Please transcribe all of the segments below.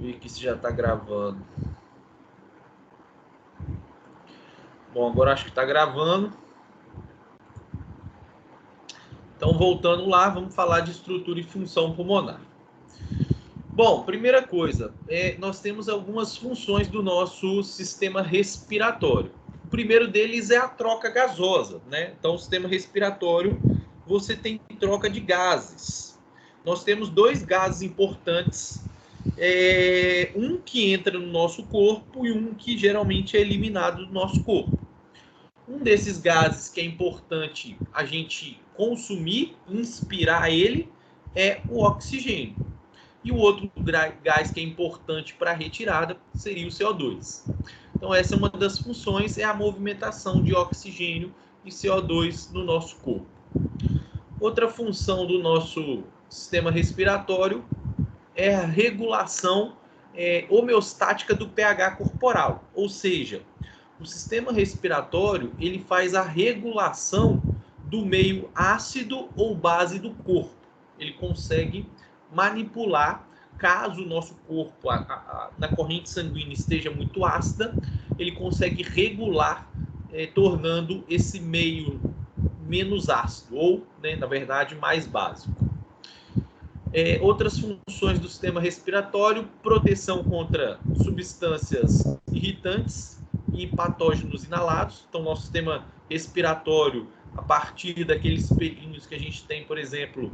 ver aqui se já está gravando. Bom, agora acho que está gravando. Então, voltando lá, vamos falar de estrutura e função pulmonar. Bom, primeira coisa, nós temos algumas funções do nosso sistema respiratório. O primeiro deles é a troca gasosa, né? Então, o sistema respiratório, você tem troca de gases. Nós temos dois gases importantes, um que entra no nosso corpo e um que geralmente é eliminado do nosso corpo. Um desses gases que é importante a gente consumir, inspirar ele, é o oxigênio. E o outro gás que é importante para a retirada seria o CO2. Então, essa é uma das funções, é a movimentação de oxigênio e CO2 no nosso corpo. Outra função do nosso sistema respiratório é a regulação homeostática do pH corporal, ou seja, o sistema respiratório ele faz a regulação do meio ácido ou base do corpo. Ele consegue manipular, caso o nosso corpo, na corrente sanguínea esteja muito ácida, ele consegue regular, tornando esse meio menos ácido, ou, né, na verdade, mais básico. Outras funções do sistema respiratório: proteção contra substâncias irritantes e patógenos inalados. Então, nosso sistema respiratório, a partir daqueles pelinhos que a gente tem, por exemplo,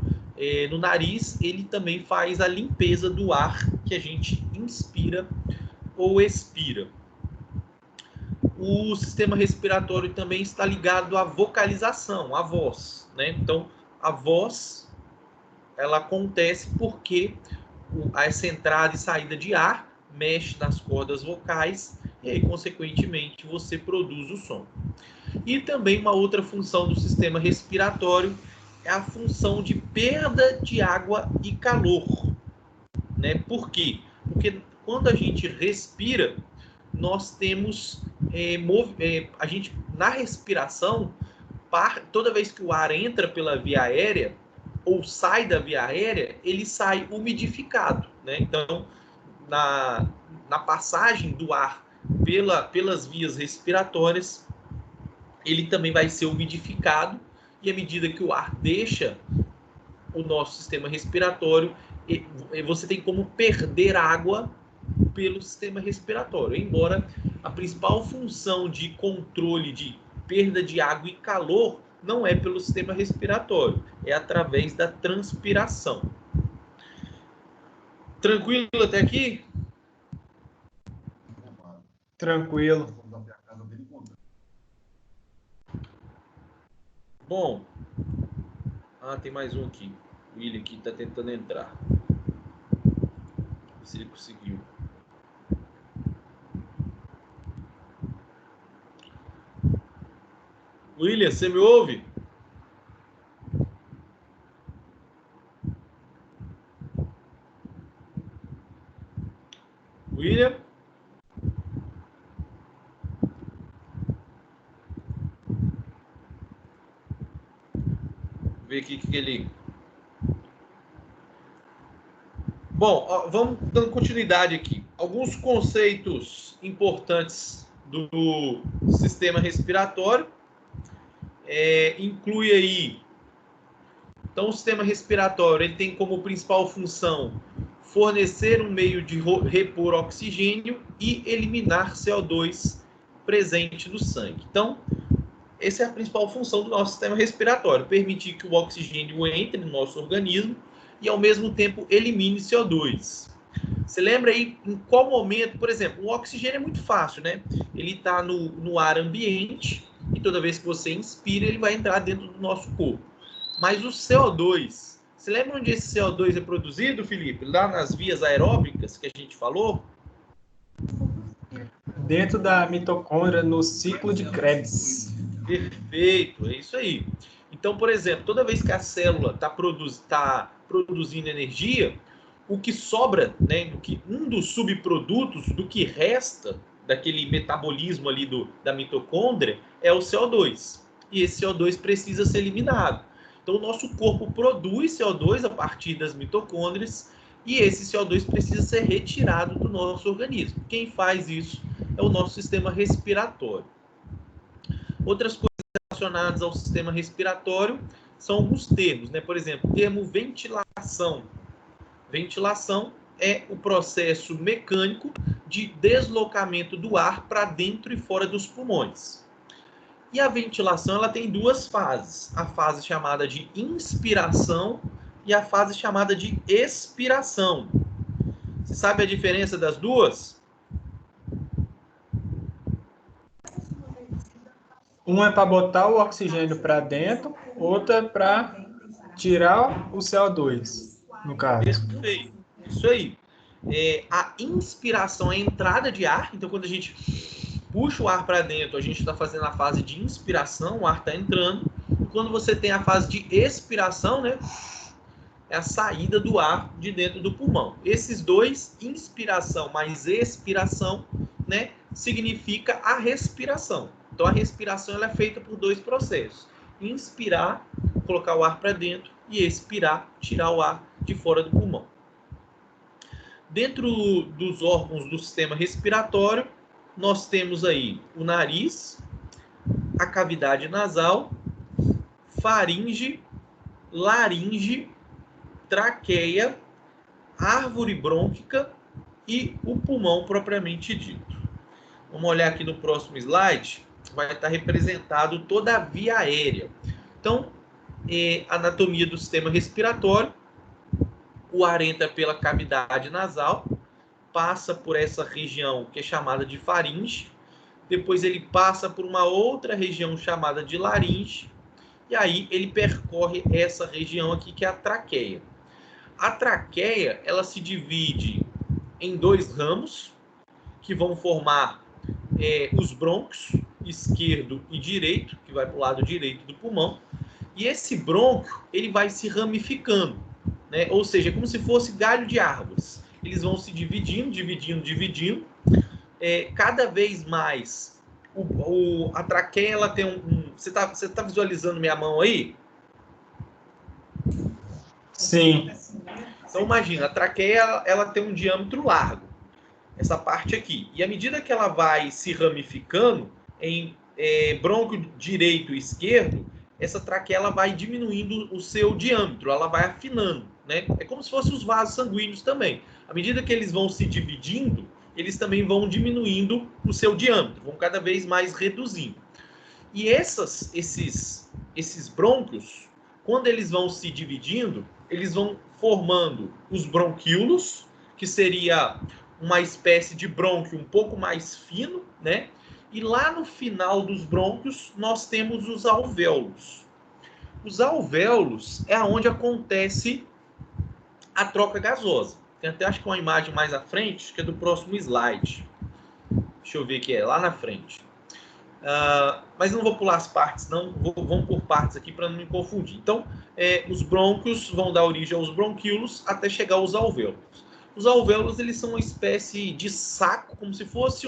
no nariz, ele também faz a limpeza do ar que a gente inspira ou expira. O sistema respiratório também está ligado à vocalização, à voz, né? Então, a voz, ela acontece porque essa entrada e saída de ar mexe nas cordas vocais e aí, consequentemente, você produz o som. E também uma outra função do sistema respiratório é a função de perda de água e calor, né? Por quê? Porque quando a gente respira, nós temos a gente, na respiração, toda vez que o ar entra pela via aérea ou sai da via aérea, ele sai umidificado, né? Então, na passagem do ar pelas vias respiratórias, ele também vai ser umidificado, e à medida que o ar deixa o nosso sistema respiratório, você tem como perder água pelo sistema respiratório, embora a principal função de controle de perda de água e calor não é pelo sistema respiratório, é através da transpiração. Tranquilo até aqui? Tranquilo. Bom, tem mais um aqui. O William aqui está tentando entrar. Se ele conseguiu. William, você me ouve? William? Vou ver aqui que ele... Bom, vamos dando continuidade aqui. Alguns conceitos importantes do sistema respiratório. Inclui aí... Então, o sistema respiratório ele tem como principal função fornecer um meio de repor oxigênio e eliminar CO2 presente no sangue. Então, essa é a principal função do nosso sistema respiratório, permitir que o oxigênio entre no nosso organismo e, ao mesmo tempo, elimine CO2. Você lembra aí em qual momento, por exemplo, o oxigênio é muito fácil, né? Ele está no ar ambiente e toda vez que você inspira, ele vai entrar dentro do nosso corpo. Mas o CO2, você lembra onde esse CO2 é produzido, Felipe? Lá nas vias aeróbicas que a gente falou? Dentro da mitocôndria, no ciclo de Krebs. Perfeito, é isso aí. Então, por exemplo, toda vez que a célula está produzindo energia, o que sobra, né, um dos subprodutos do que resta daquele metabolismo ali da mitocôndria é o CO2. E esse CO2 precisa ser eliminado. Então, o nosso corpo produz CO2 a partir das mitocôndrias E esse CO2 precisa ser retirado do nosso organismo. Quem faz isso é o nosso sistema respiratório. Outras coisas relacionadas ao sistema respiratório são alguns termos, né? Por exemplo, o termo ventilação. Ventilação é o processo mecânico de deslocamento do ar para dentro e fora dos pulmões. E a ventilação ela tem duas fases, a fase chamada de inspiração e a fase chamada de expiração. Você sabe a diferença das duas? Uma é para botar o oxigênio para dentro, outra é para tirar o CO2, no caso. Perfeito. Isso aí. A inspiração é a entrada de ar, então quando a gente puxa o ar para dentro, a gente está fazendo a fase de inspiração, o ar está entrando. E quando você tem a fase de expiração, né, é a saída do ar de dentro do pulmão. Esses dois, inspiração mais expiração, né, significa a respiração. Então a respiração ela é feita por dois processos: inspirar, colocar o ar para dentro, e expirar, tirar o ar de fora do pulmão. Dentro dos órgãos do sistema respiratório, nós temos aí o nariz, a cavidade nasal, faringe, laringe, traqueia, árvore brônquica e o pulmão propriamente dito. Vamos olhar aqui no próximo slide, vai estar representado toda a via aérea. Então, anatomia do sistema respiratório, o ar entra pela cavidade nasal, passa por essa região que é chamada de faringe, depois ele passa por uma outra região chamada de laringe, e aí ele percorre essa região aqui que é a traqueia. A traqueia, ela se divide em dois ramos, que vão formar os brônquios, esquerdo e direito, que vai para o lado direito do pulmão, e esse brônquio, ele vai se ramificando, né? Ou seja, é como se fosse galho de árvores. Eles vão se dividindo, dividindo. Cada vez mais, a traqueia, ela tem Você tá visualizando minha mão aí? Sim. Então, imagina, a traqueia, ela tem um diâmetro largo, essa parte aqui. E à medida que ela vai se ramificando em brônquio direito e esquerdo, essa traqueia ela vai diminuindo o seu diâmetro, ela vai afinando, né? É como se fossem os vasos sanguíneos também. À medida que eles vão se dividindo, eles também vão diminuindo o seu diâmetro, vão cada vez mais reduzindo. E esses brônquios, quando eles vão se dividindo, eles vão formando os bronquíolos, que seria uma espécie de brônquio um pouco mais fino, né? E lá no final dos brônquios, nós temos os alvéolos. Os alvéolos é onde acontece a troca gasosa. Tem até, acho que uma imagem mais à frente, que é do próximo slide. Deixa eu ver que é lá na frente. Mas não vou pular as partes, não. Vamos por partes aqui para não me confundir. Então, os brônquios vão dar origem aos bronquíolos até chegar aos alvéolos. Os alvéolos, eles são uma espécie de saco, como se fosse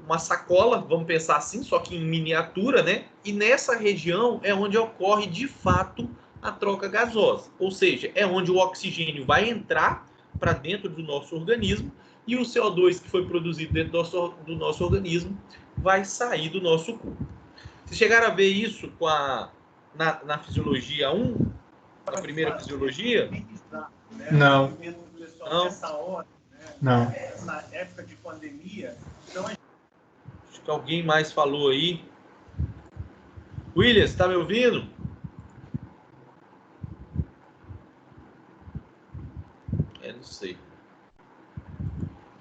uma sacola, vamos pensar assim, só que em miniatura, né? E nessa região é onde ocorre, de fato, a troca gasosa. Ou seja, é onde o oxigênio vai entrar para dentro do nosso organismo e o CO2 que foi produzido dentro do nosso organismo vai sair do nosso corpo. Vocês chegaram a ver isso na fisiologia 1? Na primeira fisiologia? Não. Não? Não. Nessa época de pandemia, então Acho que alguém mais falou aí. William, você está me ouvindo? Não sei.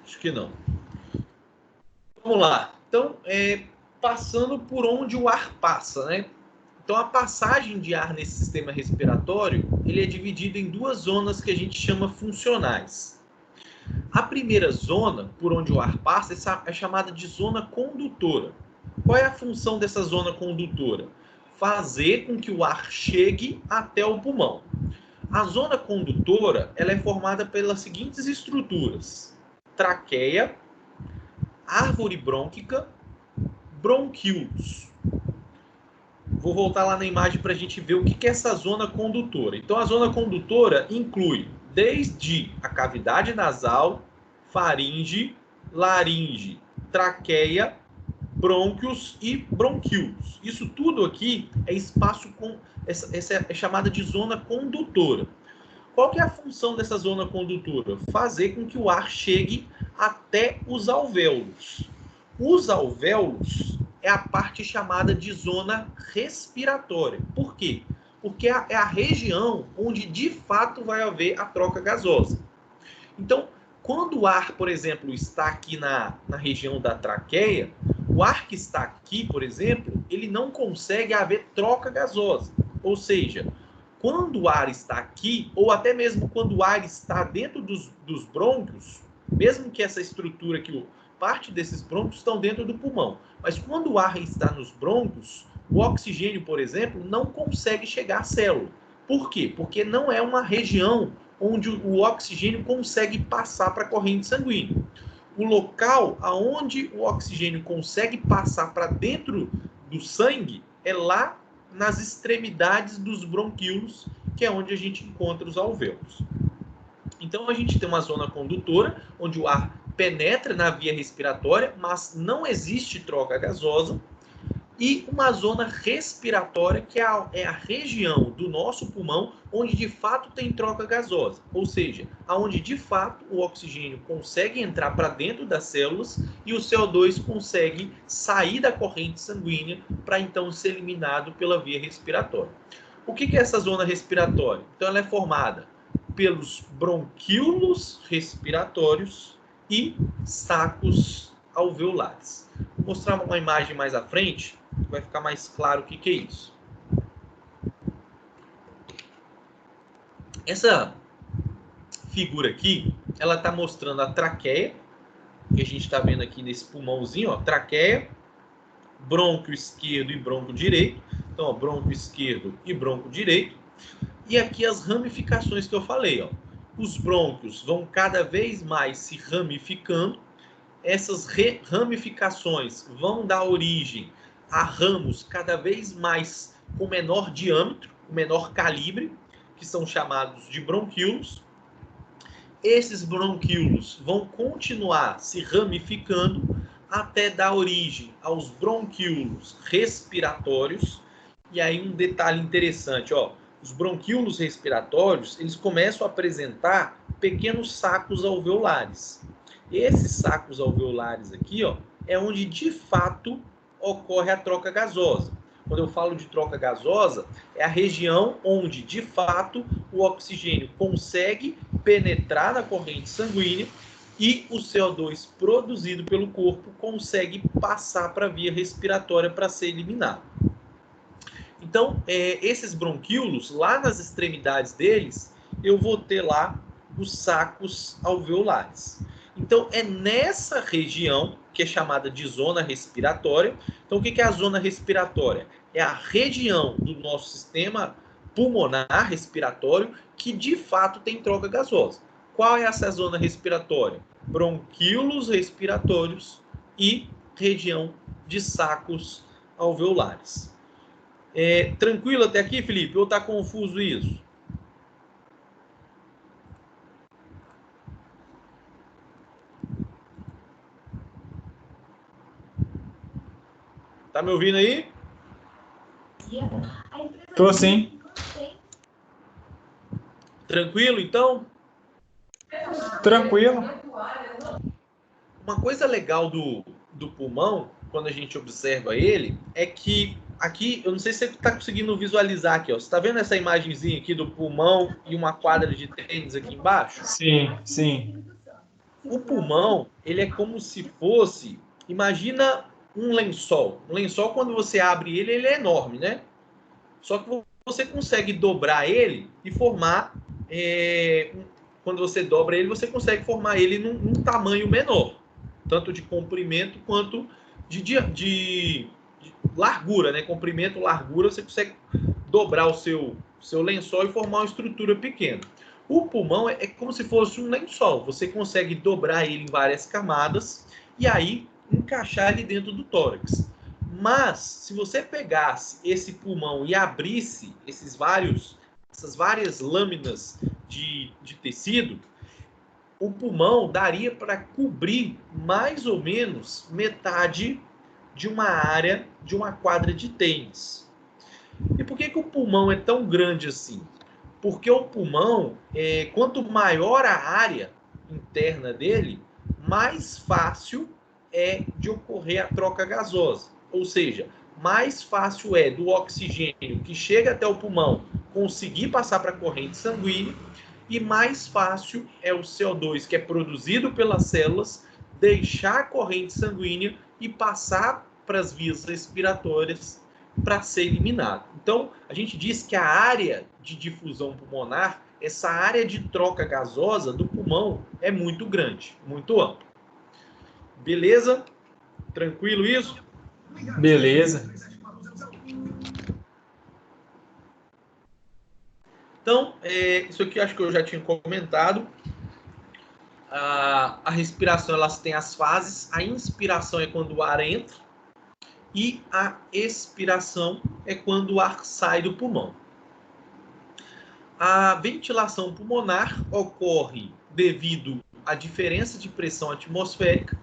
Acho que não. Vamos lá. Então, passando por onde o ar passa, né? Então, a passagem de ar nesse sistema respiratório, ele é dividido em duas zonas que a gente chama funcionais. A primeira zona, por onde o ar passa, é chamada de zona condutora. Qual é a função dessa zona condutora? Fazer com que o ar chegue até o pulmão. A zona condutora, ela é formada pelas seguintes estruturas: traqueia, árvore brônquica, bronquíolos. vou voltar lá na imagem para a gente ver o que é essa zona condutora. Então, a zona condutora inclui desde a cavidade nasal, faringe, laringe, traqueia, brônquios e bronquíolos. Isso tudo aqui é espaço com essa é chamada de zona condutora. Qual que é a função dessa zona condutora? Fazer com que o ar chegue até os alvéolos. Os alvéolos é a parte chamada de zona respiratória. Por quê? Porque é a região onde de fato vai haver a troca gasosa. Então, quando o ar, por exemplo, está aqui na região da traqueia, o ar que está aqui, por exemplo, ele não consegue haver troca gasosa. Ou seja, quando o ar está aqui, ou até mesmo quando o ar está dentro dos brônquios, mesmo que essa estrutura aqui, parte desses brônquios estão dentro do pulmão, mas quando o ar está nos brônquios, o oxigênio, por exemplo, não consegue chegar à célula. Por quê? Porque não é uma região onde o oxigênio consegue passar para a corrente sanguínea. O local aonde o oxigênio consegue passar para dentro do sangue é lá nas extremidades dos bronquíolos, que é onde a gente encontra os alvéolos. Então, a gente tem uma zona condutora, onde o ar penetra na via respiratória, mas não existe troca gasosa, e uma zona respiratória, que é a região do nosso pulmão onde de fato tem troca gasosa, ou seja, aonde de fato o oxigênio consegue entrar para dentro das células e o CO2 consegue sair da corrente sanguínea para então ser eliminado pela via respiratória. O que é essa zona respiratória? Então ela é formada pelos bronquíolos respiratórios e sacos alveolares. Vou mostrar uma imagem mais à frente, vai ficar mais claro o que é isso. Essa figura aqui, ela está mostrando a traqueia, que a gente está vendo aqui nesse pulmãozinho, ó, traqueia, brônquio esquerdo e brônquio direito. Então, ó, brônquio esquerdo e brônquio direito. E aqui as ramificações que eu falei, ó. Os brônquios vão cada vez mais se ramificando. Essas ramificações vão dar origem a ramos cada vez mais com menor diâmetro, menor calibre, que são chamados de bronquíolos. Esses bronquíolos vão continuar se ramificando até dar origem aos bronquíolos respiratórios. E aí um detalhe interessante, ó, os bronquíolos respiratórios, eles começam a apresentar pequenos sacos alveolares. Esses sacos alveolares aqui, ó, é onde de fato ocorre a troca gasosa. Quando eu falo de troca gasosa, é a região onde de fato o oxigênio consegue penetrar na corrente sanguínea e o CO2 produzido pelo corpo consegue passar para a via respiratória para ser eliminado. Então, esses bronquíolos, lá nas extremidades deles, eu vou ter lá os sacos alveolares. Então, é nessa região, que é chamada de zona respiratória. Então, o que é a zona respiratória? É a região do nosso sistema pulmonar respiratório que, de fato, tem troca gasosa. Qual é essa zona respiratória? Bronquíolos respiratórios e região de sacos alveolares. Tranquilo até aqui, Felipe? Ou está confuso isso? Tá me ouvindo aí? Tô sim. Tranquilo, então? Tranquilo. Uma coisa legal do pulmão, quando a gente observa ele, é que aqui, eu não sei se você está conseguindo visualizar aqui, ó. Você está vendo essa imagenzinha aqui do pulmão e uma quadra de tênis aqui embaixo? Sim, sim. O pulmão, ele é como se fosse, imagina um lençol. Um lençol, quando você abre ele, ele é enorme, né? Só que você consegue dobrar ele e formar... quando você dobra ele, você consegue formar ele num tamanho menor. Tanto de comprimento quanto de largura, né? Comprimento, largura, você consegue dobrar o seu lençol e formar uma estrutura pequena. O pulmão é como se fosse um lençol. Você consegue dobrar ele em várias camadas e aí encaixar ele dentro do tórax. Mas, se você pegasse esse pulmão e abrisse essas várias lâminas de tecido, o pulmão daria para cobrir mais ou menos metade de uma área de uma quadra de tênis. E por que o pulmão é tão grande assim? Porque o pulmão, quanto maior a área interna dele, mais fácil é de ocorrer a troca gasosa. Ou seja, mais fácil é do oxigênio que chega até o pulmão conseguir passar para a corrente sanguínea, e mais fácil é o CO2 que é produzido pelas células deixar a corrente sanguínea e passar para as vias respiratórias para ser eliminado. Então, a gente diz que a área de difusão pulmonar, essa área de troca gasosa do pulmão é muito grande, muito ampla. Beleza? Tranquilo isso? Beleza. Então, isso aqui acho que eu já tinha comentado. A respiração, elas têm as fases. A inspiração é quando o ar entra e a expiração é quando o ar sai do pulmão. A ventilação pulmonar ocorre devido à diferença de pressão atmosférica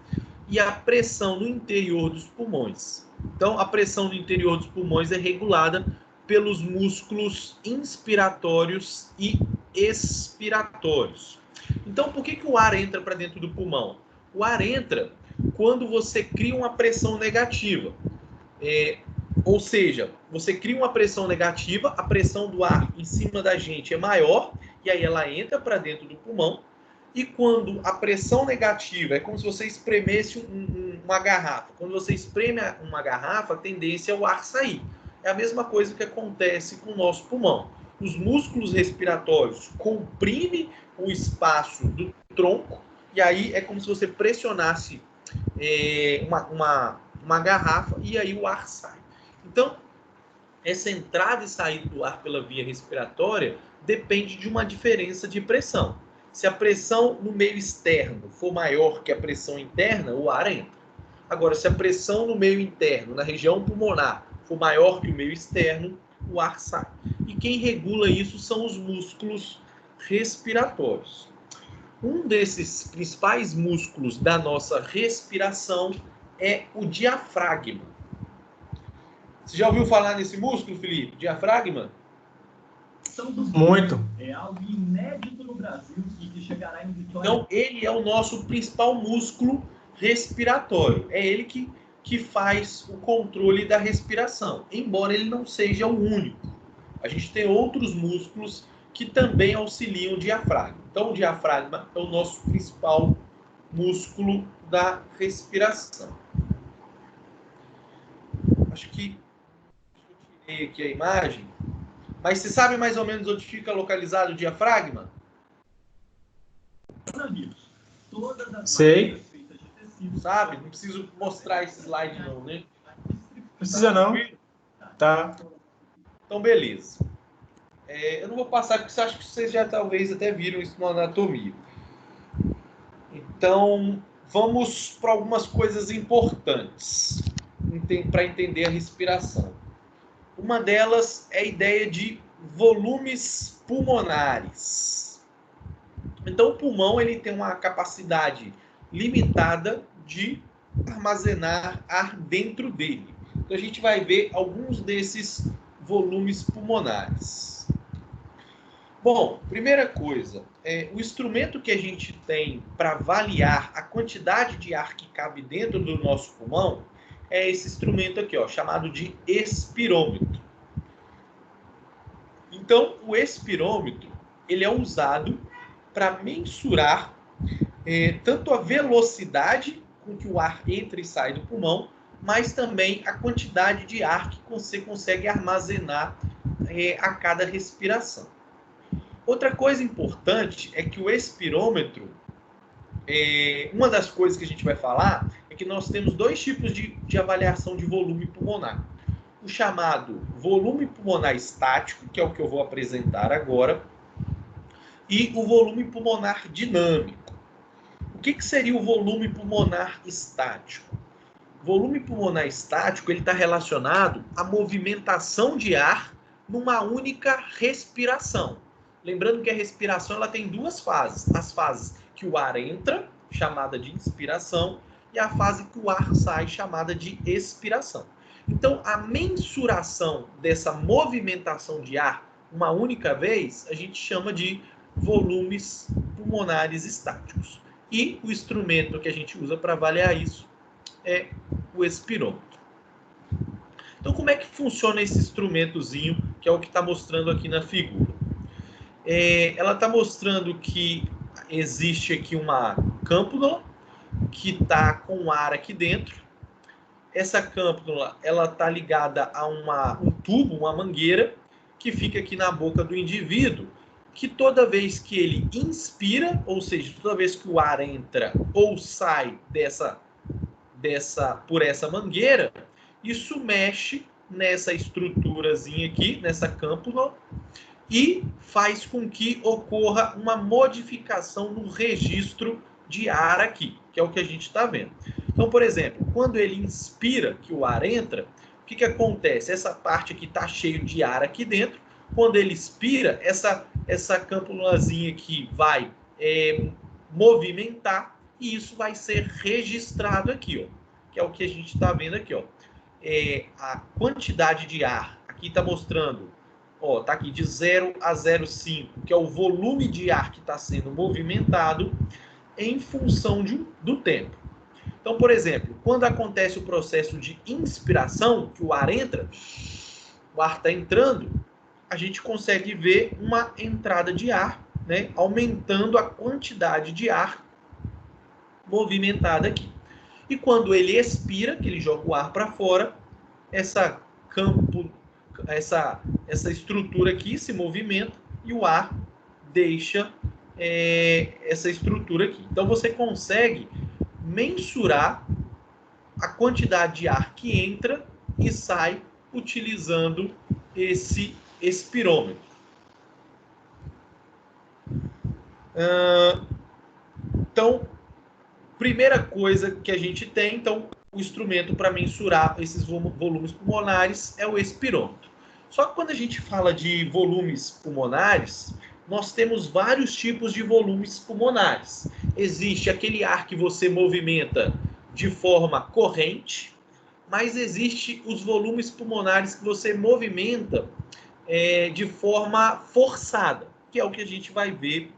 e à pressão no interior dos pulmões. Então, a pressão no interior dos pulmões é regulada pelos músculos inspiratórios e expiratórios. Então, por que o ar entra para dentro do pulmão? O ar entra quando você cria uma pressão negativa. Ou seja, você cria uma pressão negativa, a pressão do ar em cima da gente é maior, e aí ela entra para dentro do pulmão. E quando a pressão negativa, é como se você espremesse uma garrafa. Quando você espreme uma garrafa, a tendência é o ar sair. É a mesma coisa que acontece com o nosso pulmão. Os músculos respiratórios comprimem o espaço do tronco, e aí é como se você pressionasse uma garrafa, e aí o ar sai. Então, essa entrada e saída do ar pela via respiratória depende de uma diferença de pressão. Se a pressão no meio externo for maior que a pressão interna, o ar entra. Agora, se a pressão no meio interno, na região pulmonar, for maior que o meio externo, o ar sai. E quem regula isso são os músculos respiratórios. Um desses principais músculos da nossa respiração é o diafragma. Você já ouviu falar nesse músculo, Felipe? Diafragma? Muito. É algo inédito no Brasil e que chegará em Vitória. Então, ele é o nosso principal músculo respiratório. É ele que faz o controle da respiração, embora ele não seja o único. A gente tem outros músculos que também auxiliam o diafragma. Então, o diafragma é o nosso principal músculo da respiração. Acho que eu tirei aqui a imagem. Mas você sabe mais ou menos onde fica localizado o diafragma? Sei. Sabe? Não preciso mostrar esse slide não, né? Precisa não. Tá. Então, beleza. Eu não vou passar, porque acho que vocês já talvez até viram isso na anatomia. Então, vamos para algumas coisas importantes para entender a respiração. Uma delas é a ideia de volumes pulmonares. Então, o pulmão ele tem uma capacidade limitada de armazenar ar dentro dele. Então, a gente vai ver alguns desses volumes pulmonares. Bom, primeira coisa, o instrumento que a gente tem para avaliar a quantidade de ar que cabe dentro do nosso pulmão é esse instrumento aqui, ó, chamado de expirômetro. Então, o expirômetro ele é usado para mensurar tanto a velocidade com que o ar entra e sai do pulmão, mas também a quantidade de ar que você consegue armazenar a cada respiração. Outra coisa importante é que o expirômetro, uma das coisas que a gente vai falar é que nós temos dois tipos de avaliação de volume pulmonar. O chamado volume pulmonar estático, que é o que eu vou apresentar agora, e o volume pulmonar dinâmico. O que seria o volume pulmonar estático? volume pulmonar estático ele está relacionado à movimentação de ar numa única respiração. Lembrando que a respiração ela tem duas fases. As fases que o ar entra, chamada de inspiração, e a fase que o ar sai, chamada de expiração. Então, a mensuração dessa movimentação de ar uma única vez, a gente chama de volumes pulmonares estáticos. E o instrumento que a gente usa para avaliar isso é o espirômetro. Então, como é que funciona esse instrumentozinho, que é o que está mostrando aqui na figura? Ela está mostrando que existe aqui uma câmpula que está com ar aqui dentro. Essa câmpula ela está ligada a um tubo, uma mangueira, que fica aqui na boca do indivíduo, que toda vez que ele inspira, ou seja, toda vez que o ar entra ou sai por essa mangueira, isso mexe nessa estruturazinha aqui, nessa câmpula, e faz com que ocorra uma modificação no registro de ar aqui, que é o que a gente está vendo. Então, por exemplo, quando ele inspira, que o ar entra, o que acontece? Essa parte aqui está cheio de ar aqui dentro. Quando ele expira, essa câmpulazinha aqui vai movimentar e isso vai ser registrado aqui, ó, que é o que a gente está vendo aqui, ó. A quantidade de ar, aqui está mostrando, ó, tá aqui de 0 a 0,5, que é o volume de ar que está sendo movimentado em função do tempo. Então, por exemplo, quando acontece o processo de inspiração, que o ar entra, o ar está entrando, a gente consegue ver uma entrada de ar, né, aumentando a quantidade de ar movimentada aqui. E quando ele expira, que ele joga o ar para fora, essa estrutura aqui se movimenta e o ar deixa essa estrutura aqui. Então você consegue mensurar a quantidade de ar que entra e sai utilizando esse espirômetro. Então, primeira coisa que a gente tem, então, o instrumento para mensurar esses volumes pulmonares é o espirômetro. Só que quando a gente fala de volumes pulmonares, nós temos vários tipos de volumes pulmonares. Existe aquele ar que você movimenta de forma corrente, mas existe os volumes pulmonares que você movimenta de forma forçada, que é o que a gente vai ver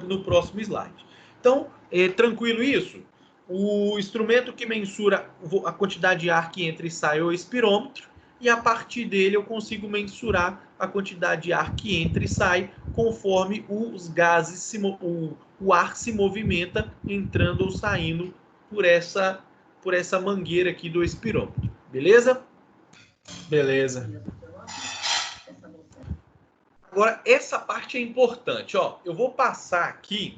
no próximo slide. Então, tranquilo isso? O instrumento que mensura a quantidade de ar que entra e sai é o espirômetro, e a partir dele eu consigo mensurar a quantidade de ar que entra e sai conforme os gases, o ar se movimenta entrando ou saindo por essa mangueira aqui do espirômetro. Beleza? Beleza. Agora, essa parte é importante. Ó, eu vou passar aqui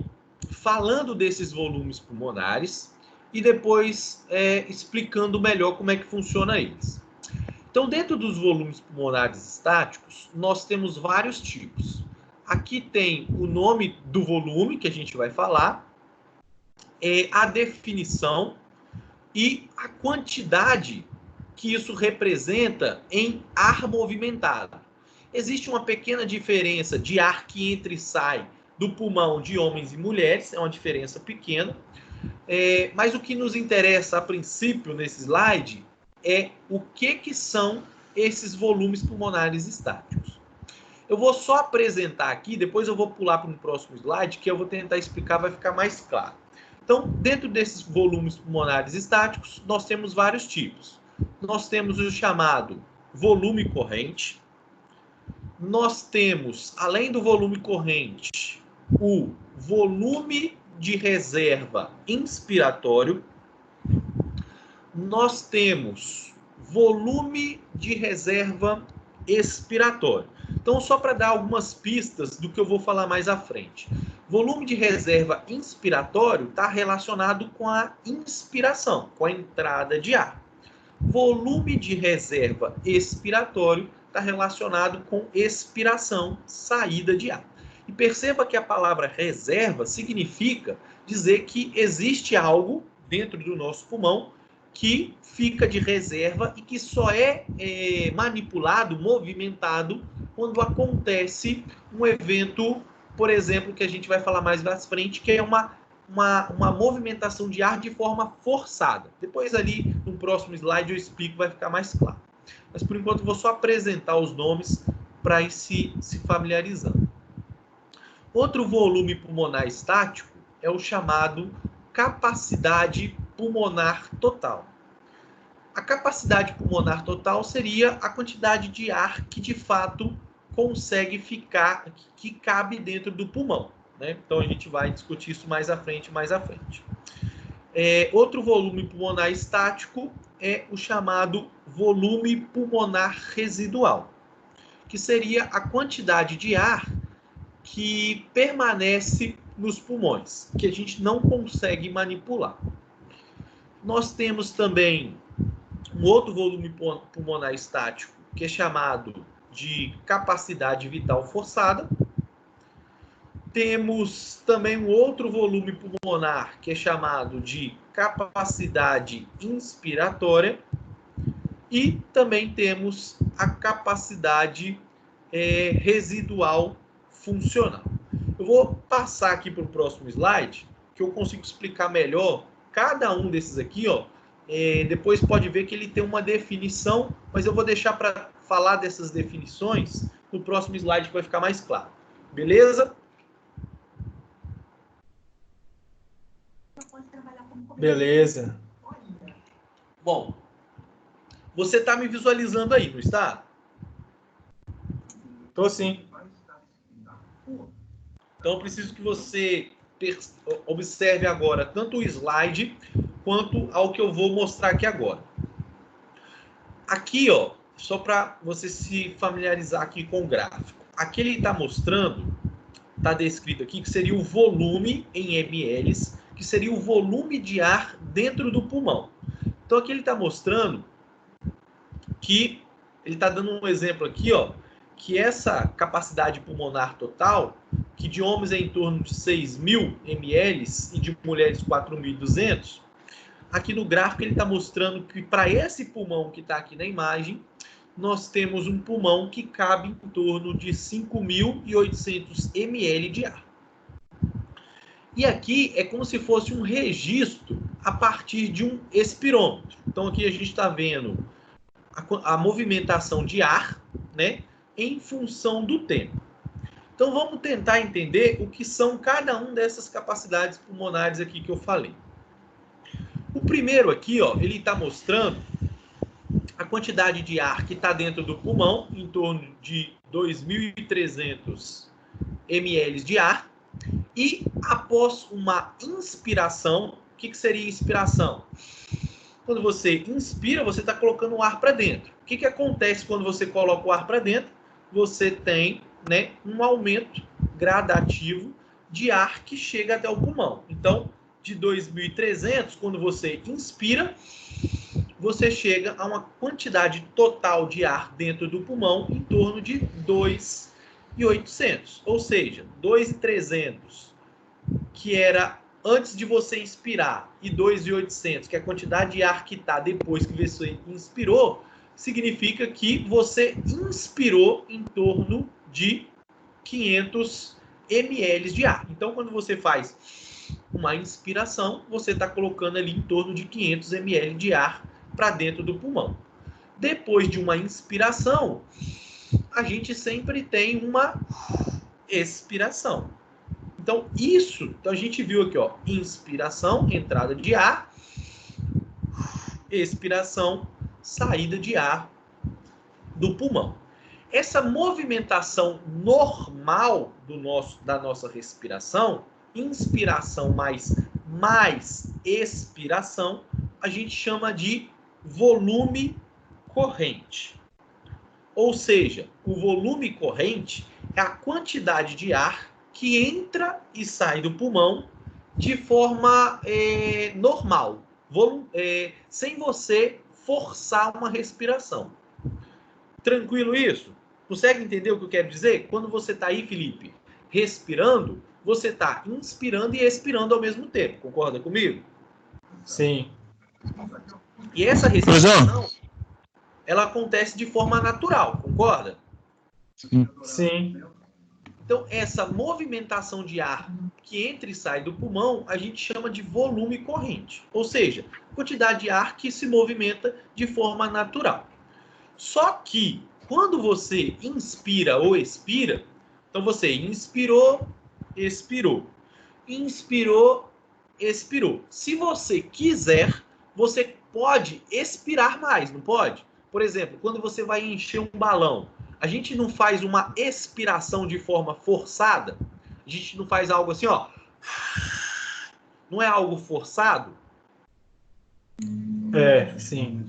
falando desses volumes pulmonares e depois explicando melhor como é que funciona eles. Então, dentro dos volumes pulmonares estáticos, nós temos vários tipos. Aqui tem o nome do volume que a gente vai falar, a definição e a quantidade que isso representa em ar movimentado. Existe uma pequena diferença de ar que entra e sai do pulmão de homens e mulheres, é uma diferença pequena, mas o que nos interessa a princípio nesse slide é o que são esses volumes pulmonares estáticos. Eu vou só apresentar aqui, depois eu vou pular para um próximo slide, que eu vou tentar explicar, vai ficar mais claro. Então, dentro desses volumes pulmonares estáticos, nós temos vários tipos. Nós temos o chamado volume corrente. Nós temos, além do volume corrente, o volume de reserva inspiratório. Nós temos volume de reserva expiratório. Então, só para dar algumas pistas do que eu vou falar mais à frente. Volume de reserva inspiratório está relacionado com a inspiração, com a entrada de ar. Volume de reserva expiratório está relacionado com expiração, saída de ar. E perceba que a palavra reserva significa dizer que existe algo dentro do nosso pulmão que fica de reserva e que só é manipulado, movimentado, quando acontece um evento, por exemplo, que a gente vai falar mais à frente, que é uma movimentação de ar de forma forçada. Depois ali, no próximo slide, eu explico, vai ficar mais claro. Mas, por enquanto, eu vou só apresentar os nomes para ir se familiarizando. Outro volume pulmonar estático é o chamado capacidade pulmonar total. A capacidade pulmonar total seria a quantidade de ar que, de fato, consegue ficar, que cabe dentro do pulmão, né? Então, a gente vai discutir isso mais à frente. Outro volume pulmonar estático é o chamado volume pulmonar residual, que seria a quantidade de ar que permanece nos pulmões, que a gente não consegue manipular. Nós temos também um outro volume pulmonar estático, que é chamado de capacidade vital forçada. Temos também um outro volume pulmonar, que é chamado de capacidade inspiratória. E também temos a capacidade residual funcional. Eu vou passar aqui para o próximo slide, que eu consigo explicar melhor cada um desses aqui, ó. Depois pode ver que ele tem uma definição, mas eu vou deixar para falar dessas definições no próximo slide, que vai ficar mais claro. Beleza? Beleza. Bom, você está me visualizando aí, não está? Tô sim. Então, eu preciso que você observe agora tanto o slide quanto ao que eu vou mostrar aqui agora. Aqui, ó, só para você se familiarizar aqui com o gráfico. Aqui ele está mostrando, está descrito aqui, que seria o volume em ml, que seria o volume de ar dentro do pulmão. Então, aqui ele está mostrando que, ele está dando um exemplo aqui, ó, que essa capacidade pulmonar total, que de homens é em torno de 6.000 ml e de mulheres 4.200, aqui no gráfico ele está mostrando que para esse pulmão que está aqui na imagem, nós temos um pulmão que cabe em torno de 5.800 ml de ar. E aqui é como se fosse um registro a partir de um espirômetro. Então aqui a gente está vendo a movimentação de ar, né, em função do tempo. Então vamos tentar entender o que são cada uma dessas capacidades pulmonares aqui que eu falei. O primeiro aqui, ó, ele está mostrando a quantidade de ar que está dentro do pulmão, em torno de 2.300 ml de ar, e após uma inspiração, o que seria inspiração? Quando você inspira, você está colocando o ar para dentro. O que acontece quando você coloca o ar para dentro? Você tem, né, um aumento gradativo de ar que chega até o pulmão. Então, de 2.300, quando você inspira, você chega a uma quantidade total de ar dentro do pulmão em torno de 2.800. Ou seja, 2.300, que era antes de você inspirar, e 2.800, que é a quantidade de ar que está depois que você inspirou, significa que você inspirou em torno de 500 ml de ar. Então, quando você faz uma inspiração, você está colocando ali em torno de 500 ml de ar para dentro do pulmão. Depois de uma inspiração, a gente sempre tem uma expiração. Então, então a gente viu aqui, ó, inspiração, entrada de ar, expiração, saída de ar do pulmão. Essa movimentação normal da nossa respiração, inspiração mais expiração, a gente chama de volume corrente. Ou seja, o volume corrente é a quantidade de ar que entra e sai do pulmão de forma normal, sem você forçar uma respiração. Tranquilo isso? Consegue entender o que eu quero dizer? Quando você está aí, Felipe, respirando, você está inspirando e expirando ao mesmo tempo. Concorda comigo? Sim. E essa respiração, ela acontece de forma natural, concorda? Sim. Então, essa movimentação de ar que entra e sai do pulmão, a gente chama de volume corrente. Ou seja, quantidade de ar que se movimenta de forma natural. Só que, quando você inspira ou expira, então você inspirou, expirou. Inspirou, expirou. Se você quiser, você pode expirar mais, não pode? Por exemplo, quando você vai encher um balão, a gente não faz uma expiração de forma forçada? A gente não faz algo assim, ó. Não é algo forçado? Sim.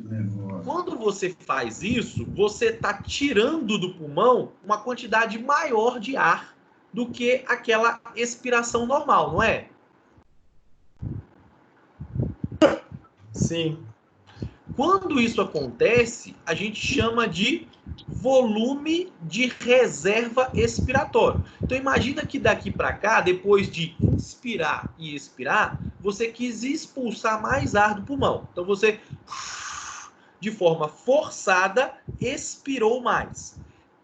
Quando você faz isso, você está tirando do pulmão uma quantidade maior de ar do que aquela expiração normal, não é? Sim. Quando isso acontece, a gente chama de volume de reserva expiratório. Então imagina que daqui para cá, depois de inspirar e expirar, você quis expulsar mais ar do pulmão. Então você, de forma forçada, expirou mais.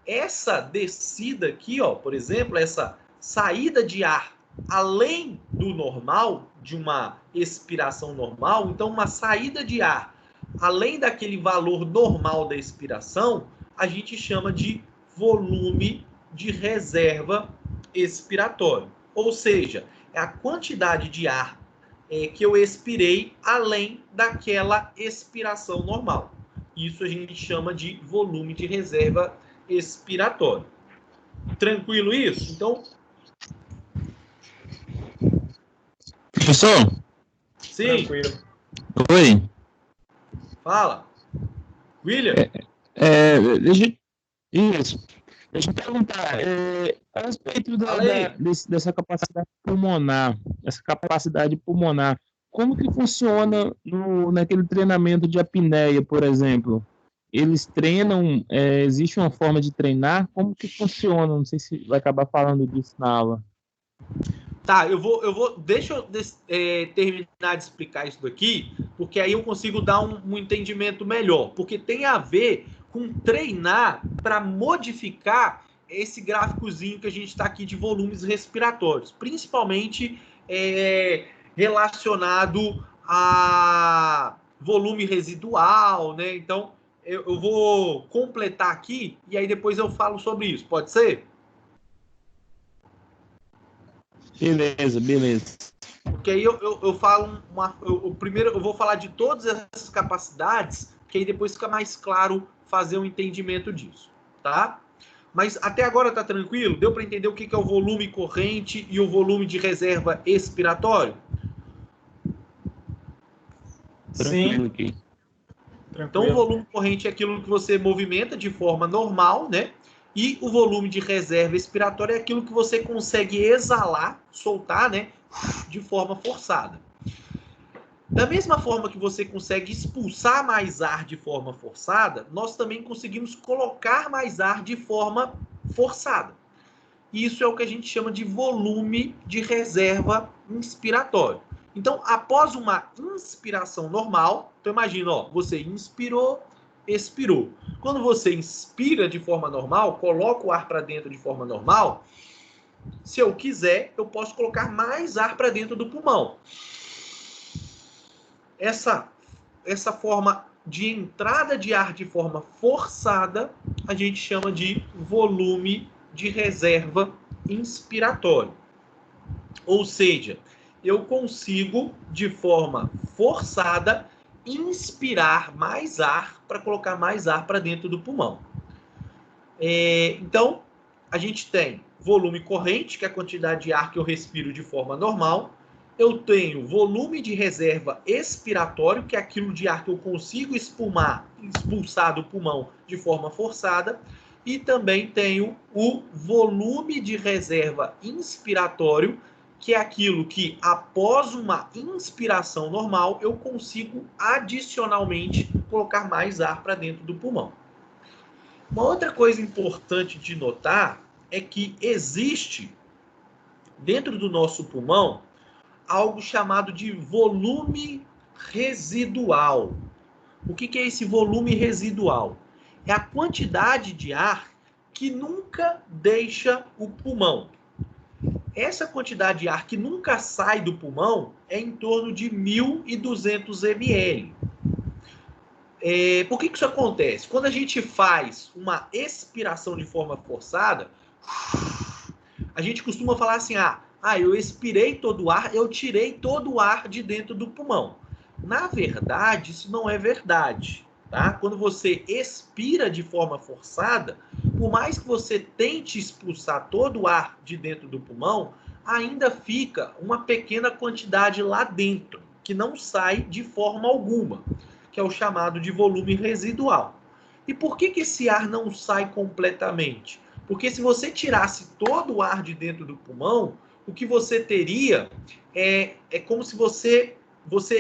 Essa descida aqui, ó, por exemplo, essa saída de ar além do normal, de uma expiração normal, então uma saída de ar além daquele valor normal da expiração, a gente chama de volume de reserva expiratório. Ou seja, é a quantidade de ar que eu expirei além daquela expiração normal. Isso a gente chama de volume de reserva expiratório. Tranquilo isso? Então, Professor? sim. Tranquilo. Oi. Fala. William? Deixa eu perguntar, a respeito Fala aí. dessa capacidade pulmonar, como que funciona naquele treinamento de apneia, por exemplo? Eles treinam, existe uma forma de treinar? Como que funciona? Não sei se vai acabar falando disso na aula. Tá, deixa eu terminar de explicar isso daqui, porque aí eu consigo dar um entendimento melhor, porque tem a ver com treinar para modificar esse gráficozinho que a gente está aqui de volumes respiratórios, principalmente relacionado a volume residual, né? Então, eu vou completar aqui e aí depois eu falo sobre isso, pode ser? Beleza. Porque aí eu falo primeiro eu vou falar de todas essas capacidades, que aí depois fica mais claro fazer um entendimento disso, tá? Mas até agora tá tranquilo? Deu para entender o que é o volume corrente e o volume de reserva expiratório? Tranquilo Sim. aqui. Então o volume corrente é aquilo que você movimenta de forma normal, né? E o volume de reserva expiratória é aquilo que você consegue exalar, soltar, né? De forma forçada. Da mesma forma que você consegue expulsar mais ar de forma forçada, nós também conseguimos colocar mais ar de forma forçada. Isso é o que a gente chama de volume de reserva inspiratório. Então, após uma inspiração normal, então imagina, ó, você inspirou, expirou. Quando você inspira de forma normal, coloca o ar para dentro de forma normal, se eu quiser, eu posso colocar mais ar para dentro do pulmão. Essa forma de entrada de ar de forma forçada, a gente chama de volume de reserva inspiratório. Ou seja, eu consigo, de forma forçada, inspirar mais ar para colocar mais ar para dentro do pulmão. Então, a gente tem volume corrente, que é a quantidade de ar que eu respiro de forma normal. Eu tenho volume de reserva expiratório, que é aquilo de ar que eu consigo expulsar do pulmão de forma forçada. E também tenho o volume de reserva inspiratório, que é aquilo que, após uma inspiração normal, eu consigo adicionalmente colocar mais ar para dentro do pulmão. Uma outra coisa importante de notar é que existe, dentro do nosso pulmão, algo chamado de volume residual. O que é esse volume residual? É a quantidade de ar que nunca deixa o pulmão. Essa quantidade de ar que nunca sai do pulmão é em torno de 1.200 ml. Por que isso acontece? Quando a gente faz uma expiração de forma forçada, a gente costuma falar assim, eu expirei todo o ar, eu tirei todo o ar de dentro do pulmão. Na verdade, isso não é verdade. Tá? Quando você expira de forma forçada, por mais que você tente expulsar todo o ar de dentro do pulmão, ainda fica uma pequena quantidade lá dentro, que não sai de forma alguma, que é o chamado de volume residual. E por que esse ar não sai completamente? Porque se você tirasse todo o ar de dentro do pulmão, o que você teria é como se você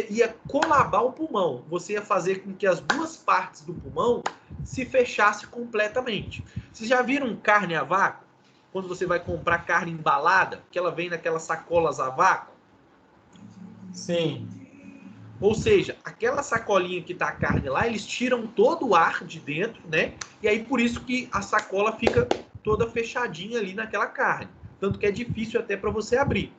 ia colabar o pulmão. Você ia fazer com que as duas partes do pulmão se fechassem completamente. Vocês já viram carne a vácuo? Quando você vai comprar carne embalada, que ela vem naquelas sacolas a vácuo? Sim. Ou seja, aquela sacolinha que tá a carne lá, eles tiram todo o ar de dentro, né? E aí por isso que a sacola fica toda fechadinha ali naquela carne. Tanto que é difícil até para você abrir.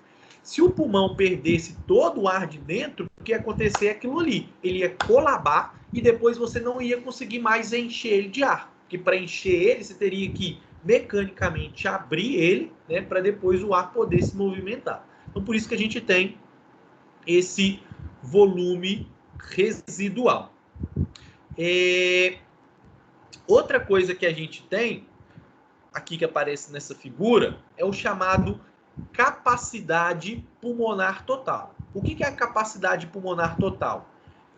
Se o pulmão perdesse todo o ar de dentro, o que ia acontecer é aquilo ali. Ele ia colabar e depois você não ia conseguir mais encher ele de ar. Porque para encher ele, você teria que mecanicamente abrir ele, né? Para depois o ar poder se movimentar. Então por isso que a gente tem esse volume residual. Outra coisa que a gente tem, aqui que aparece nessa figura, é o chamado capacidade pulmonar total. O que é a capacidade pulmonar total?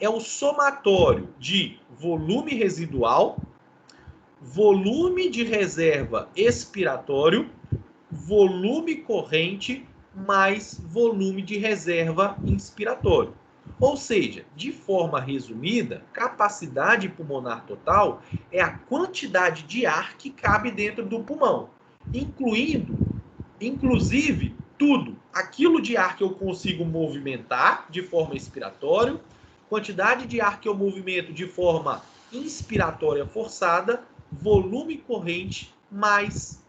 É o somatório de volume residual, volume de reserva expiratório, volume corrente, mais volume de reserva inspiratório. Ou seja, de forma resumida, capacidade pulmonar total é a quantidade de ar que cabe dentro do pulmão, inclusive tudo, aquilo de ar que eu consigo movimentar de forma expiratória, quantidade de ar que eu movimento de forma inspiratória forçada, volume corrente mais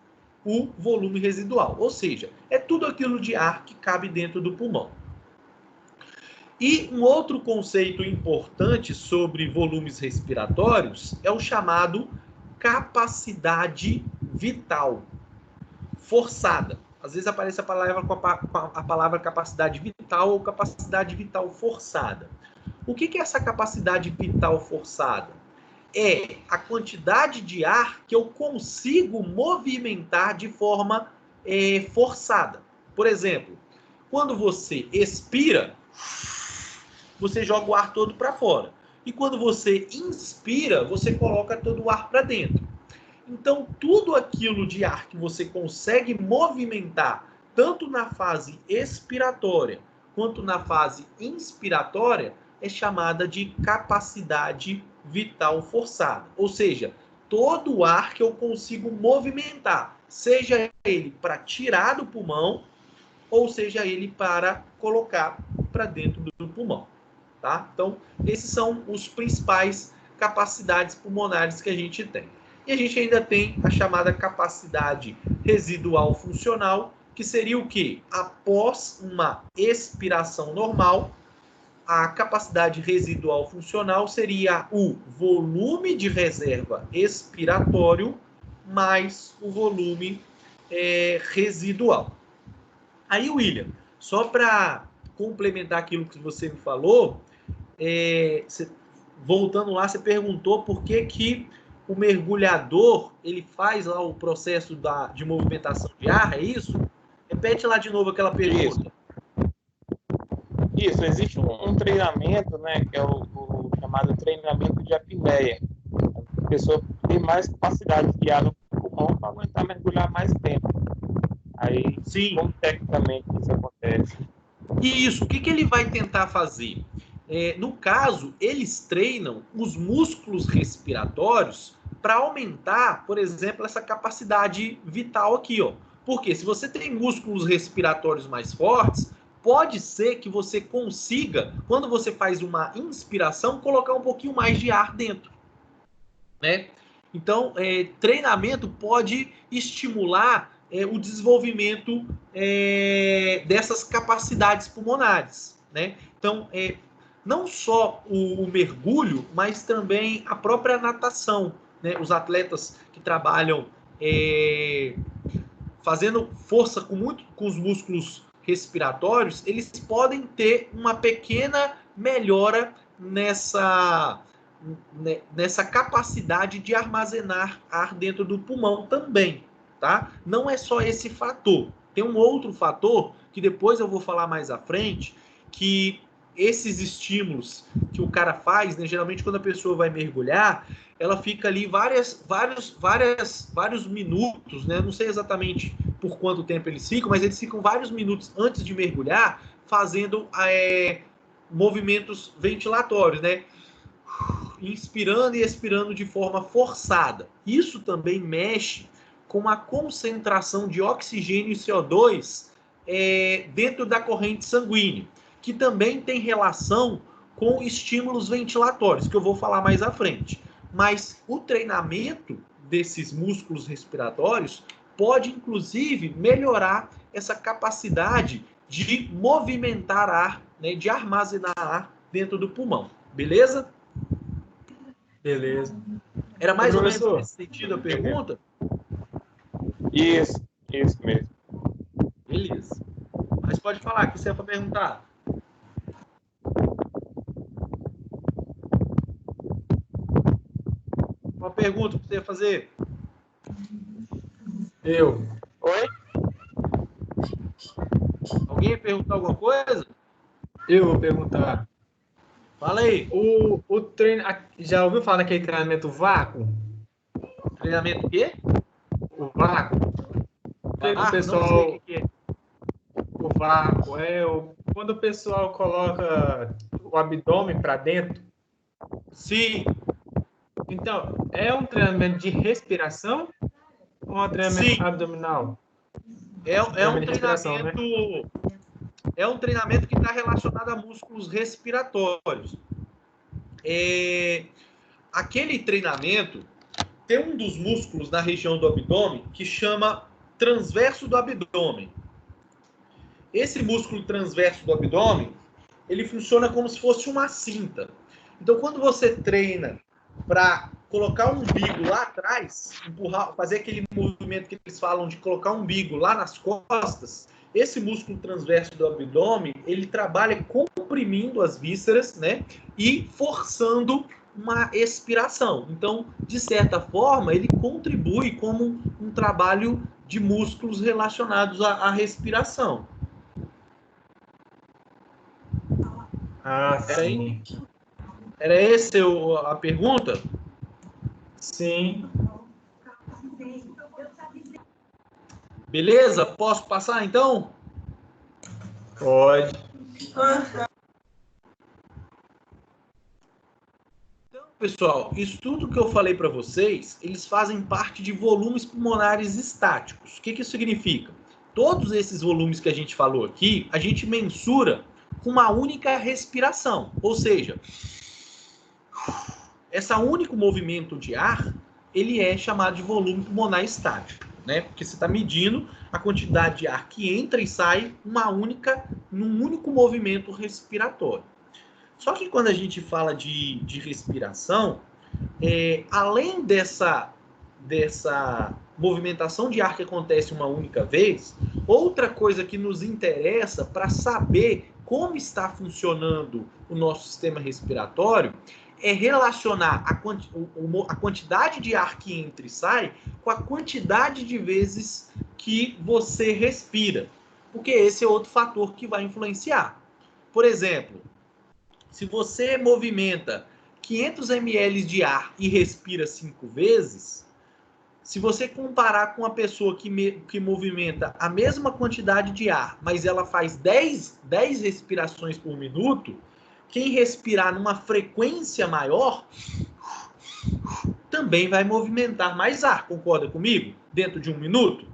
o volume residual. Ou seja, é tudo aquilo de ar que cabe dentro do pulmão. E um outro conceito importante sobre volumes respiratórios é o chamado capacidade vital forçada. Às vezes aparece a palavra capacidade vital ou capacidade vital forçada. O que é essa capacidade vital forçada? É a quantidade de ar que eu consigo movimentar de forma forçada. Por exemplo, quando você expira, você joga o ar todo para fora. E quando você inspira, você coloca todo o ar para dentro. Então, tudo aquilo de ar que você consegue movimentar, tanto na fase expiratória quanto na fase inspiratória, é chamada de capacidade vital forçada. Ou seja, todo o ar que eu consigo movimentar, seja ele para tirar do pulmão, ou seja ele para colocar para dentro do pulmão. Tá? Então, esses são os principais capacidades pulmonares que a gente tem. E a gente ainda tem a chamada capacidade residual funcional, que seria o quê? Após uma expiração normal, a capacidade residual funcional seria o volume de reserva expiratório mais o volume residual. Aí, William, só para complementar aquilo que você me falou, voltando lá, você perguntou por que o mergulhador ele faz lá o processo de movimentação de ar, é isso? Repete lá de novo aquela pergunta. Isso, existe um treinamento, né, que é o chamado treinamento de apneia. A pessoa tem mais capacidade de ar no pulmão para aguentar mergulhar mais tempo. Aí, sim, como tecnicamente isso acontece? E isso, o que ele vai tentar fazer? No caso, eles treinam os músculos respiratórios para aumentar, por exemplo, essa capacidade vital aqui, ó. Porque se você tem músculos respiratórios mais fortes, pode ser que você consiga, quando você faz uma inspiração, colocar um pouquinho mais de ar dentro, né? Então, treinamento pode estimular o desenvolvimento dessas capacidades pulmonares, né? Então, não só o mergulho, mas também a própria natação, né? Os atletas que trabalham fazendo força com os músculos respiratórios, eles podem ter uma pequena melhora nessa capacidade de armazenar ar dentro do pulmão também, tá? Não é só esse fator. Tem um outro fator que depois eu vou falar mais à frente, que esses estímulos que o cara faz, né, geralmente quando a pessoa vai mergulhar, ela fica ali vários minutos, né? Não sei exatamente por quanto tempo eles ficam, mas eles ficam vários minutos antes de mergulhar fazendo movimentos ventilatórios, né? Inspirando e expirando de forma forçada. Isso também mexe com a concentração de oxigênio e CO2 dentro da corrente sanguínea, que também tem relação com estímulos ventilatórios, que eu vou falar mais à frente. Mas o treinamento desses músculos respiratórios pode, inclusive, melhorar essa capacidade de movimentar ar, né, de armazenar ar dentro do pulmão. Beleza? Beleza. Era mais ou menos Professor. nesse sentido a pergunta? Isso mesmo. Beleza. Mas pode falar, o que você é para perguntar? Uma pergunta que você ia fazer? Eu. Oi? Alguém ia perguntar alguma coisa? Eu vou perguntar. Fala aí. O treino, já ouviu falar daquele treinamento vácuo? Treinamento o quê? O vácuo? O pessoal, não sei o que é. o vácuo quando o pessoal coloca o abdômen para dentro. Sim. Então, é um treinamento de respiração ou um treinamento abdominal? É um respiração, né? É um treinamento que está relacionado a músculos respiratórios. Aquele treinamento tem um dos músculos na região do abdômen que chama transverso do abdômen. Esse músculo transverso do abdômen, ele funciona como se fosse uma cinta. Então, quando você treina para colocar o umbigo lá atrás, empurrar, fazer aquele movimento que eles falam de colocar o umbigo lá nas costas, esse músculo transverso do abdômen, ele trabalha comprimindo as vísceras, né, e forçando uma expiração. Então, de certa forma, ele contribui como um trabalho de músculos relacionados à respiração. Sim. Era essa a pergunta? Sim. Beleza? Posso passar, então? Pode. Então, pessoal, isso tudo que eu falei para vocês, eles fazem parte de volumes pulmonares estáticos. O que isso significa? Todos esses volumes que a gente falou aqui, a gente mensura com uma única respiração. Ou seja, esse único movimento de ar, ele é chamado de volume pulmonar estático, né? Porque você está medindo a quantidade de ar que entra e sai num único movimento respiratório. Só que quando a gente fala de respiração, além dessa movimentação de ar que acontece uma única vez, outra coisa que nos interessa para saber como está funcionando o nosso sistema respiratório é relacionar a quantidade de ar que entra e sai com a quantidade de vezes que você respira. Porque esse é outro fator que vai influenciar. Por exemplo, se você movimenta 500 ml de ar e respira 5 vezes, se você comparar com uma pessoa que movimenta a mesma quantidade de ar, mas ela faz 10 respirações por minuto, quem respirar numa frequência maior também vai movimentar mais ar. Concorda comigo? Dentro de 1 minuto?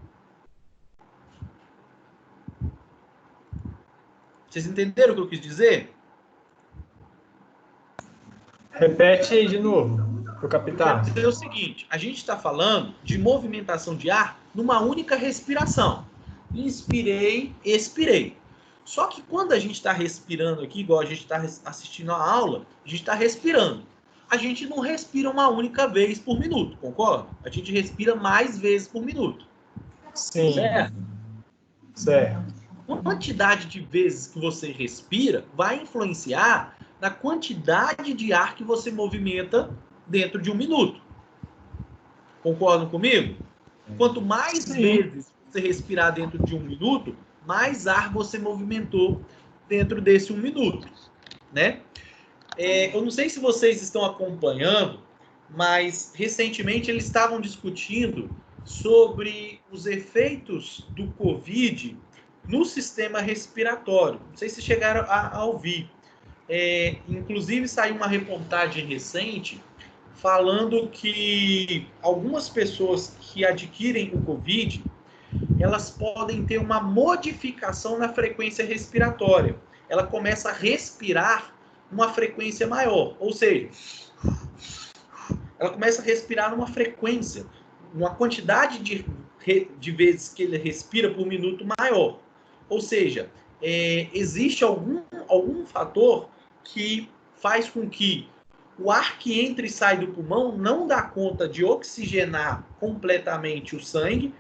Vocês entenderam o que eu quis dizer? Repete aí de novo, pro capitão. Quer dizer o seguinte, a gente está falando de movimentação de ar numa única respiração. Inspirei, expirei. Só que quando a gente está respirando aqui, igual a gente está assistindo a aula, a gente está respirando. A gente não respira uma única vez por minuto, concorda? A gente respira mais vezes por minuto. Sim. Certo? Certo. A quantidade de vezes que você respira vai influenciar na quantidade de ar que você movimenta dentro de um minuto. Concordam comigo? Quanto mais vezes você respirar dentro de um minuto, mais ar você movimentou dentro desse um minuto, né? Eu não sei se vocês estão acompanhando, mas recentemente eles estavam discutindo sobre os efeitos do Covid no sistema respiratório. Não sei se chegaram a ouvir. Inclusive saiu uma reportagem recente falando que algumas pessoas que adquirem o Covid, elas podem ter uma modificação na frequência respiratória. Ela começa a respirar uma frequência maior, ou seja, ela começa a respirar numa frequência, uma quantidade de vezes que ele respira por minuto maior. Ou seja, existe algum fator que faz com que o ar que entra e sai do pulmão não dá conta de oxigenar completamente o sangue,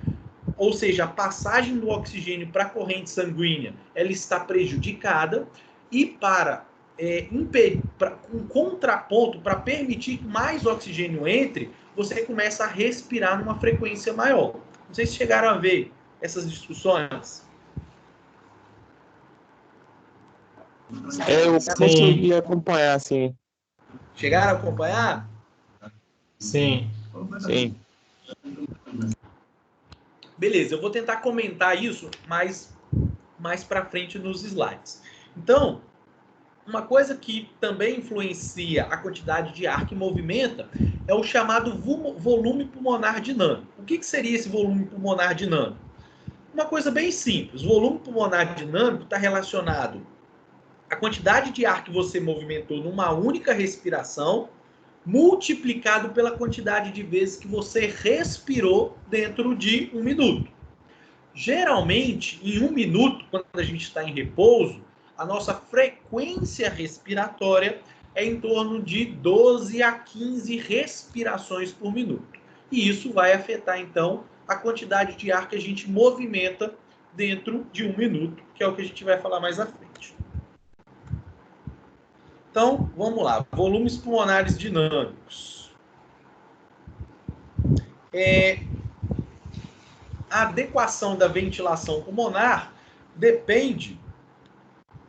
ou seja, a passagem do oxigênio para a corrente sanguínea ela está prejudicada, e para um contraponto, para permitir que mais oxigênio entre, você começa a respirar numa frequência maior. Não sei se chegaram a ver essas discussões. Eu consegui acompanhar, sim. Chegaram a acompanhar? Sim. Sim. Beleza, eu vou tentar comentar isso mais para frente nos slides. Então, uma coisa que também influencia a quantidade de ar que movimenta é o chamado volume pulmonar dinâmico. O que seria esse volume pulmonar dinâmico? Uma coisa bem simples. O volume pulmonar dinâmico está relacionado à quantidade de ar que você movimentou numa única respiração, multiplicado pela quantidade de vezes que você respirou dentro de um minuto. Geralmente, em um minuto, quando a gente está em repouso, a nossa frequência respiratória é em torno de 12 a 15 respirações por minuto. E isso vai afetar, então, a quantidade de ar que a gente movimenta dentro de um minuto, que é o que a gente vai falar mais à frente. Então, vamos lá. Volumes pulmonares dinâmicos. A adequação da ventilação pulmonar depende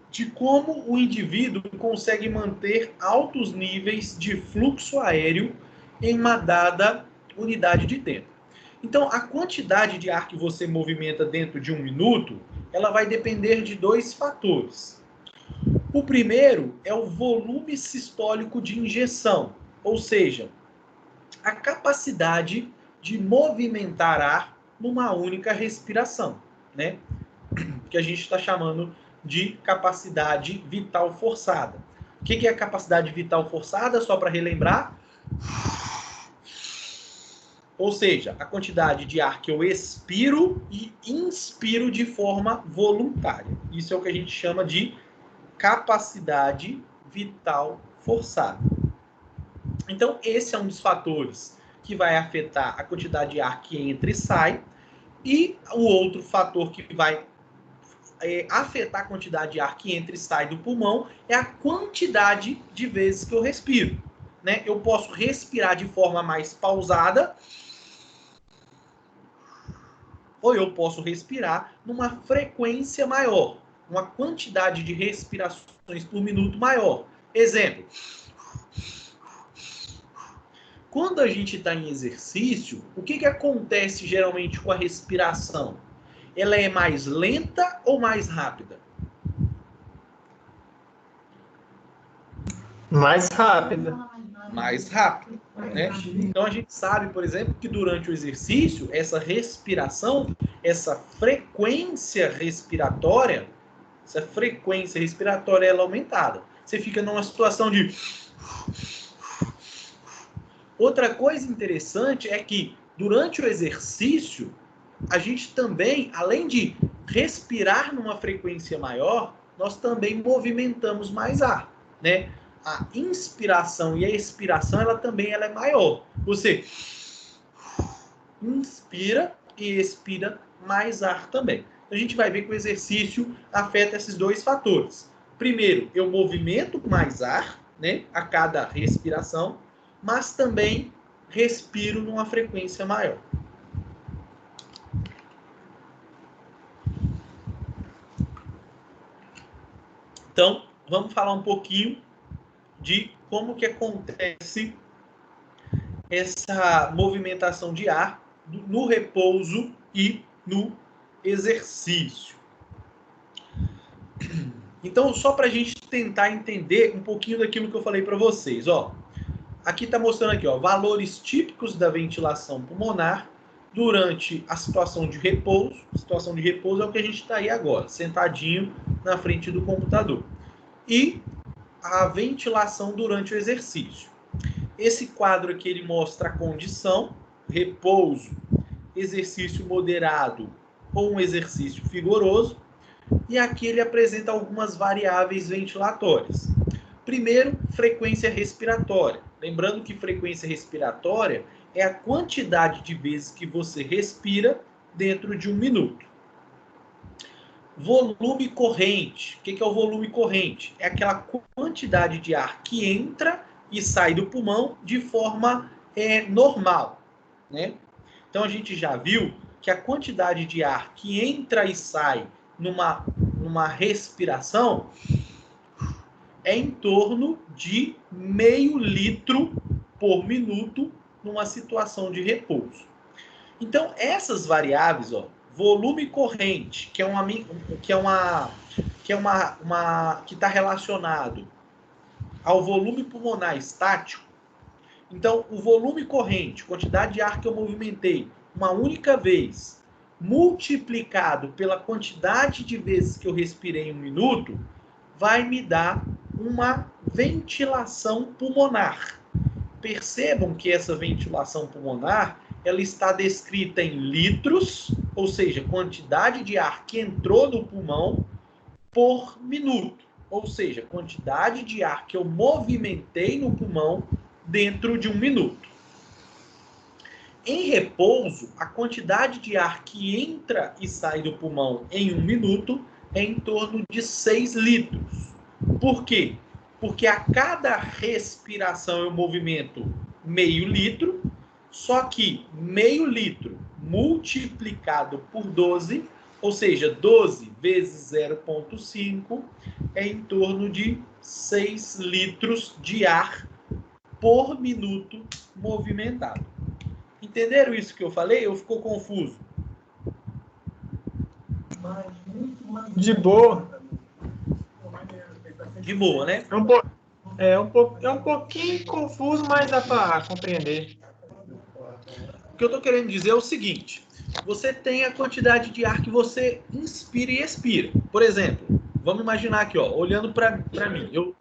de como o indivíduo consegue manter altos níveis de fluxo aéreo em uma dada unidade de tempo. Então, a quantidade de ar que você movimenta dentro de um minuto, ela vai depender de dois fatores. O primeiro é o volume sistólico de injeção, ou seja, a capacidade de movimentar ar numa única respiração, né? Que a gente está chamando de capacidade vital forçada. O que é a capacidade vital forçada? Só para relembrar. Ou seja, a quantidade de ar que eu expiro e inspiro de forma voluntária. Isso é o que a gente chama de capacidade vital forçada. Então, esse é um dos fatores que vai afetar a quantidade de ar que entra e sai. E o outro fator que vai afetar a quantidade de ar que entra e sai do pulmão é a quantidade de vezes que eu respiro, né? Eu posso respirar de forma mais pausada ou eu posso respirar numa frequência maior, uma quantidade de respirações por minuto maior. Exemplo. Quando a gente está em exercício, o que acontece geralmente com a respiração? Ela é mais lenta ou mais rápida? Mais rápida. Mais rápida, né? Então a gente sabe, por exemplo, que durante o exercício, essa respiração, essa frequência respiratória essa frequência respiratória ela é aumentada. Você fica numa situação de... Outra coisa interessante é que durante o exercício, a gente também, além de respirar numa frequência maior, nós também movimentamos mais ar, né? A inspiração e a expiração, ela é maior. Você inspira e expira mais ar também. A gente vai ver que o exercício afeta esses dois fatores. Primeiro, eu movimento mais ar, né, a cada respiração, mas também respiro numa frequência maior. Então, vamos falar um pouquinho de como que acontece essa movimentação de ar no repouso e no exercício. Então, só para a gente tentar entender um pouquinho daquilo que eu falei para vocês, ó. Aqui está mostrando aqui, ó, valores típicos da ventilação pulmonar durante a situação de repouso. A situação de repouso é o que a gente está aí agora, sentadinho na frente do computador. E a ventilação durante o exercício. Esse quadro aqui ele mostra a condição, repouso, exercício moderado ou um exercício vigoroso. E aqui ele apresenta algumas variáveis ventilatórias. Primeiro, frequência respiratória. Lembrando que frequência respiratória é a quantidade de vezes que você respira dentro de um minuto. Volume corrente. O que é o volume corrente? É aquela quantidade de ar que entra e sai do pulmão de forma normal, né? Então a gente já viu que a quantidade de ar que entra e sai numa respiração é em torno de 0,5 litro por minuto numa situação de repouso. Então, essas variáveis, ó, volume corrente, que está relacionado ao volume pulmonar estático. Então, o volume corrente, quantidade de ar que eu movimentei uma única vez, multiplicado pela quantidade de vezes que eu respirei em um minuto, vai me dar uma ventilação pulmonar. Percebam que essa ventilação pulmonar ela está descrita em litros, ou seja, quantidade de ar que entrou no pulmão por minuto, ou seja, quantidade de ar que eu movimentei no pulmão dentro de um minuto. Em repouso, a quantidade de ar que entra e sai do pulmão em um minuto é em torno de 6 litros. Por quê? Porque a cada respiração eu movimento 0,5 litro, só que 0,5 litro multiplicado por 12, ou seja, 12 vezes 0,5, é em torno de 6 litros de ar por minuto movimentado. Entenderam isso que eu falei ou ficou confuso? De boa. De boa, né? É um pouquinho confuso, mas dá para compreender. O que eu estou querendo dizer é o seguinte: você tem a quantidade de ar que você inspira e expira. Por exemplo, vamos imaginar aqui, ó, olhando para mim, eu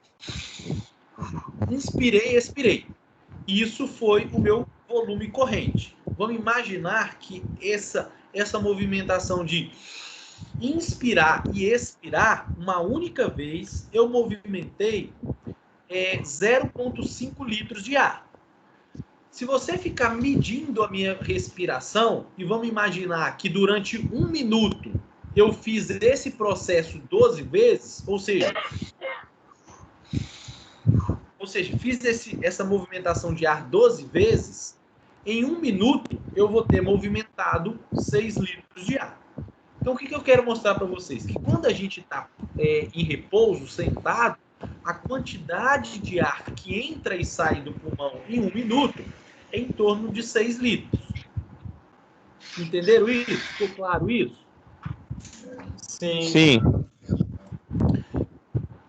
inspirei e expirei. Isso foi o meu volume corrente. Vamos imaginar que essa movimentação de inspirar e expirar, uma única vez, eu movimentei 0,5 litros de ar. Se você ficar medindo a minha respiração, e vamos imaginar que durante um minuto eu fiz esse processo 12 vezes, ou seja, fiz essa movimentação de ar 12 vezes, em um minuto eu vou ter movimentado 6 litros de ar. Então, o que eu quero mostrar para vocês? Que quando a gente está em repouso, sentado, a quantidade de ar que entra e sai do pulmão em um minuto é em torno de 6 litros. Entenderam isso? Ficou claro isso? Sim.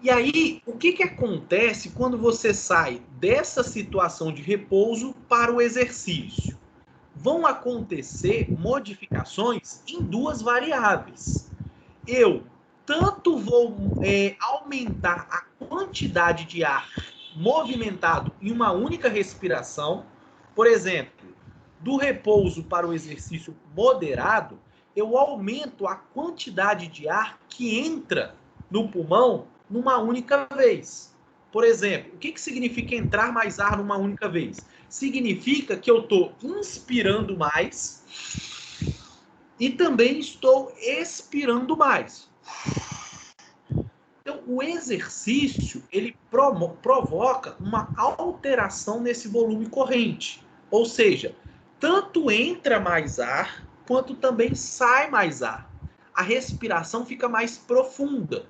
E aí, o que acontece quando você sai dessa situação de repouso para o exercício? Vão acontecer modificações em duas variáveis. Eu tanto vou aumentar a quantidade de ar movimentado em uma única respiração. Por exemplo, do repouso para o exercício moderado, eu aumento a quantidade de ar que entra no pulmão numa única vez. Por exemplo, o que significa entrar mais ar numa única vez? Significa que eu estou inspirando mais e também estou expirando mais. Então, o exercício, ele provoca uma alteração nesse volume corrente. Ou seja, tanto entra mais ar, quanto também sai mais ar. A respiração fica mais profunda.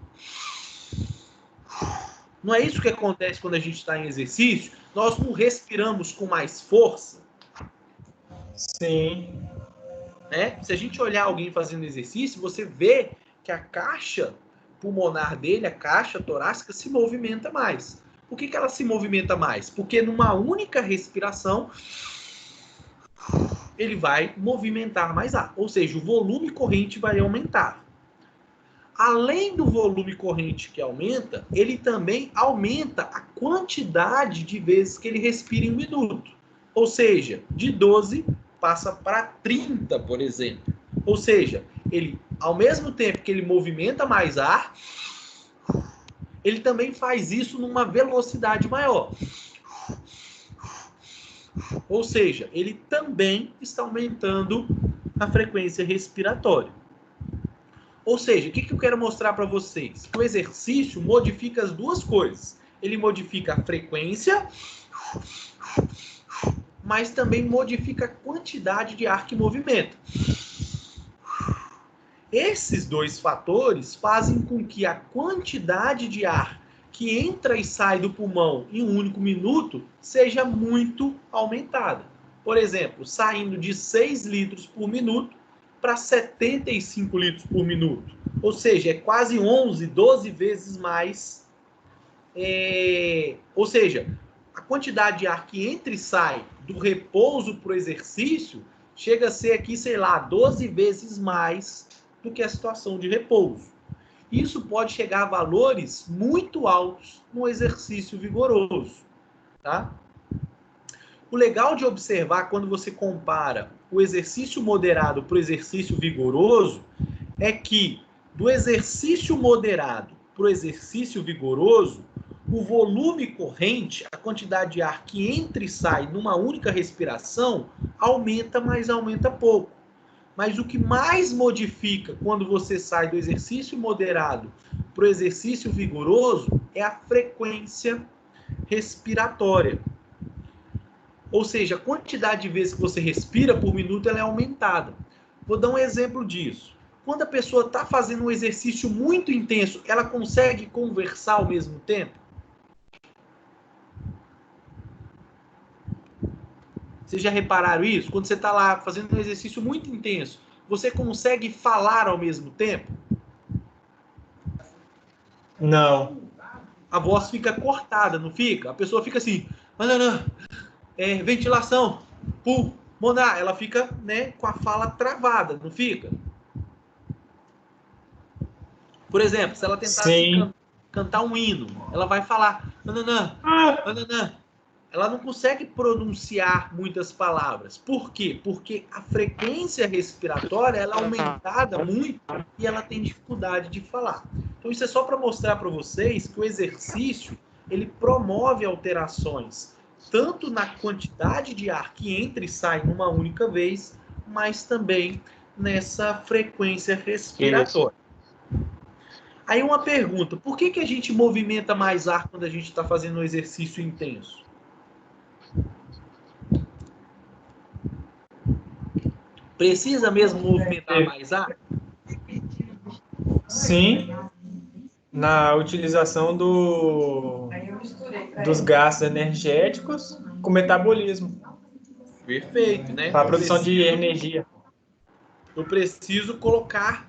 Não é isso que acontece quando a gente está em exercício? Nós não respiramos com mais força? Sim. Né? Se a gente olhar alguém fazendo exercício, você vê que a caixa pulmonar dele, a caixa torácica, se movimenta mais. Por que ela se movimenta mais? Porque numa única respiração, ele vai movimentar mais ar. Ou seja, o volume corrente vai aumentar. Além do volume corrente que aumenta, ele também aumenta a quantidade de vezes que ele respira em um minuto. Ou seja, de 12 passa para 30, por exemplo. Ou seja, ele, ao mesmo tempo que ele movimenta mais ar, ele também faz isso numa velocidade maior. Ou seja, ele também está aumentando a frequência respiratória. Ou seja, o que eu quero mostrar para vocês? O exercício modifica as duas coisas. Ele modifica a frequência, mas também modifica a quantidade de ar que movimenta. Esses dois fatores fazem com que a quantidade de ar que entra e sai do pulmão em um único minuto seja muito aumentada. Por exemplo, saindo de 6 litros por minuto para 75 litros por minuto. Ou seja, é quase 11, 12 vezes mais. Ou seja, a quantidade de ar que entra e sai do repouso para o exercício chega a ser aqui, sei lá, 12 vezes mais do que a situação de repouso. Isso pode chegar a valores muito altos no exercício vigoroso, tá? O legal de observar quando você compara o exercício moderado para o exercício vigoroso é que do exercício moderado para o exercício vigoroso, o volume corrente, a quantidade de ar que entra e sai numa única respiração, aumenta, mas aumenta pouco. Mas o que mais modifica quando você sai do exercício moderado para o exercício vigoroso é a frequência respiratória. Ou seja, a quantidade de vezes que você respira por minuto ela é aumentada. Vou dar um exemplo disso. Quando a pessoa está fazendo um exercício muito intenso, ela consegue conversar ao mesmo tempo? Vocês já repararam isso? Quando você está lá fazendo um exercício muito intenso, você consegue falar ao mesmo tempo? Não. A voz fica cortada, não fica? A pessoa fica assim, ventilação, pulmonar, ela fica, né, com a fala travada, não fica? Por exemplo, se ela tentar cantar um hino, ela vai falar, ela não consegue pronunciar muitas palavras. Por quê? Porque a frequência respiratória ela é aumentada muito e ela tem dificuldade de falar. Então isso é só para mostrar para vocês que o exercício ele promove alterações tanto na quantidade de ar que entra e sai numa única vez, mas também nessa frequência respiratória. Aí uma pergunta, por que a gente movimenta mais ar quando a gente está fazendo um exercício intenso? Precisa mesmo movimentar mais ar? Sim, na utilização dos gases energéticos com metabolismo. Perfeito, né? Para a produção de energia. Eu preciso colocar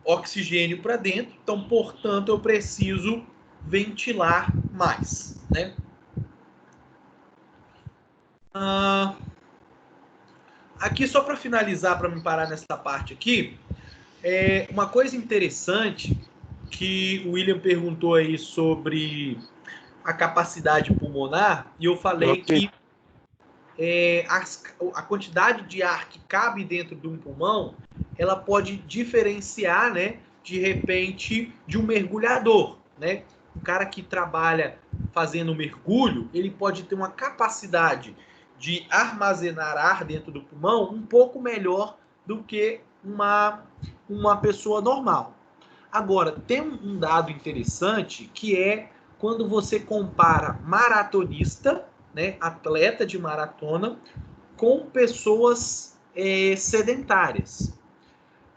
oxigênio para dentro, então, portanto, eu preciso ventilar mais, né? Aqui, só para finalizar, para me parar nessa parte aqui, Uma coisa interessante que o William perguntou aí sobre a capacidade pulmonar, e eu falei que a quantidade de ar que cabe dentro de um pulmão, ela pode diferenciar, né, de repente, de um mergulhador, né? Um cara que trabalha fazendo mergulho, ele pode ter uma capacidade de armazenar ar dentro do pulmão um pouco melhor do que uma pessoa normal. Agora, tem um dado interessante que é quando você compara maratonista, né, atleta de maratona, com pessoas sedentárias.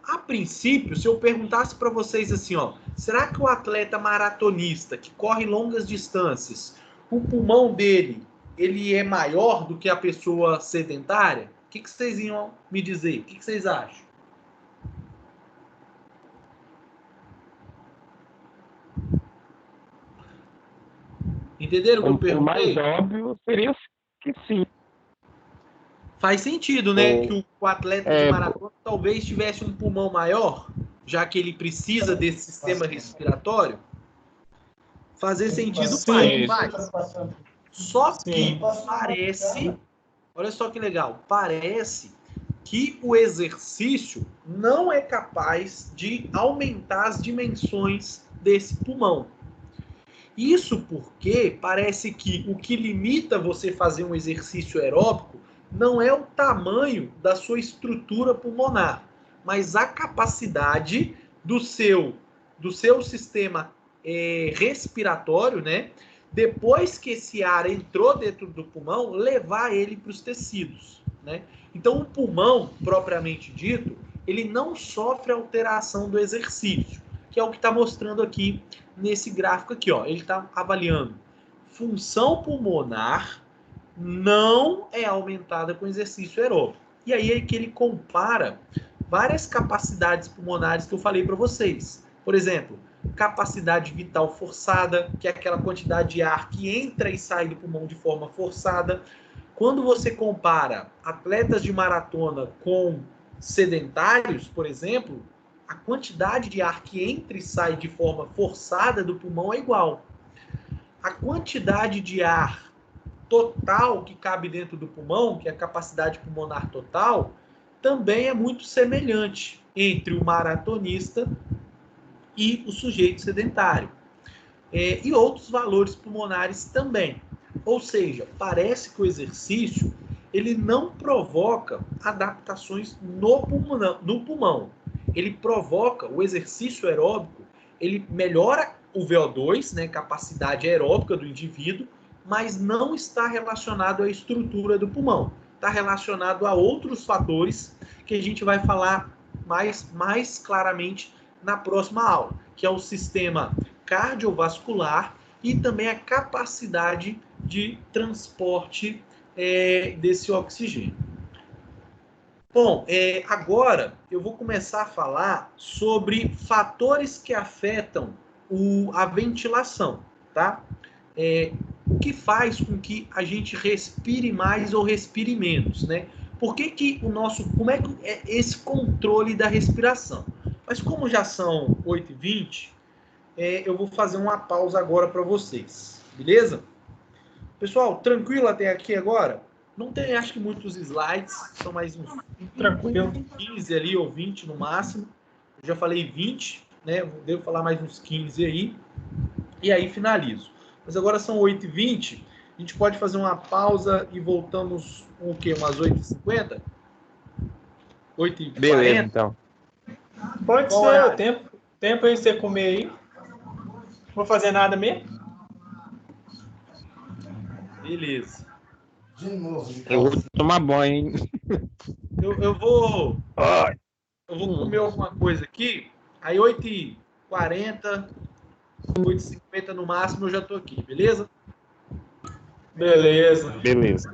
A princípio, se eu perguntasse para vocês assim, ó, será que o atleta maratonista que corre longas distâncias, o pulmão dele, ele é maior do que a pessoa sedentária? O que vocês iam me dizer? O que vocês acham? Entenderam o que eu perguntei? O mais óbvio seria que sim. Faz sentido, né? Que o atleta de maratona talvez tivesse um pulmão maior, já que ele precisa desse sistema respiratório. Fazer sentido faz. Só que parece, olha só que legal, parece que o exercício não é capaz de aumentar as dimensões desse pulmão. Isso porque parece que o que limita você fazer um exercício aeróbico não é o tamanho da sua estrutura pulmonar, mas a capacidade do seu sistema respiratório, né? Depois que esse ar entrou dentro do pulmão, levar ele para os tecidos, né? Então, o pulmão, propriamente dito, ele não sofre alteração do exercício, que é o que está mostrando aqui nesse gráfico aqui, ó. Ele está avaliando função pulmonar não é aumentada com exercício aeróbico. E aí é que ele compara várias capacidades pulmonares que eu falei para vocês. Por exemplo, capacidade vital forçada, que é aquela quantidade de ar que entra e sai do pulmão de forma forçada. Quando você compara atletas de maratona com sedentários, por exemplo, a quantidade de ar que entra e sai de forma forçada do pulmão é igual. A quantidade de ar total que cabe dentro do pulmão, que é a capacidade pulmonar total, também é muito semelhante entre o maratonista e o sujeito sedentário. E outros valores pulmonares também. Ou seja, parece que o exercício ele não provoca adaptações no pulmão. Ele provoca o exercício aeróbico, ele melhora o VO2, né, capacidade aeróbica do indivíduo, mas não está relacionado à estrutura do pulmão. Está relacionado a outros fatores que a gente vai falar mais claramente na próxima aula, que é o sistema cardiovascular e também a capacidade de transporte desse oxigênio. Bom, agora eu vou começar a falar sobre fatores que afetam a ventilação, tá? O que faz com que a gente respire mais ou respire menos, né? Como é que é esse controle da respiração? Mas como já são 8h20, eu vou fazer uma pausa agora para vocês, beleza? Pessoal, tranquilo até aqui agora? Não tem, acho que, muitos slides, são mais uns Tranquilo. 15 ali ou 20 no máximo. Eu já falei 20, né? Devo falar mais uns 15 aí. E aí finalizo. Mas agora são 8h20, a gente pode fazer uma pausa e voltamos com o quê? Umas 8h50? 8h40? Beleza, então. Pode Qual ser, horário? o tempo aí você comer aí. Não vou fazer nada mesmo. Beleza. De novo. Eu vou tomar banho, hein? Eu vou comer alguma coisa aqui, aí 8h40, 8h50 no máximo eu já tô aqui, beleza? Beleza. Beleza.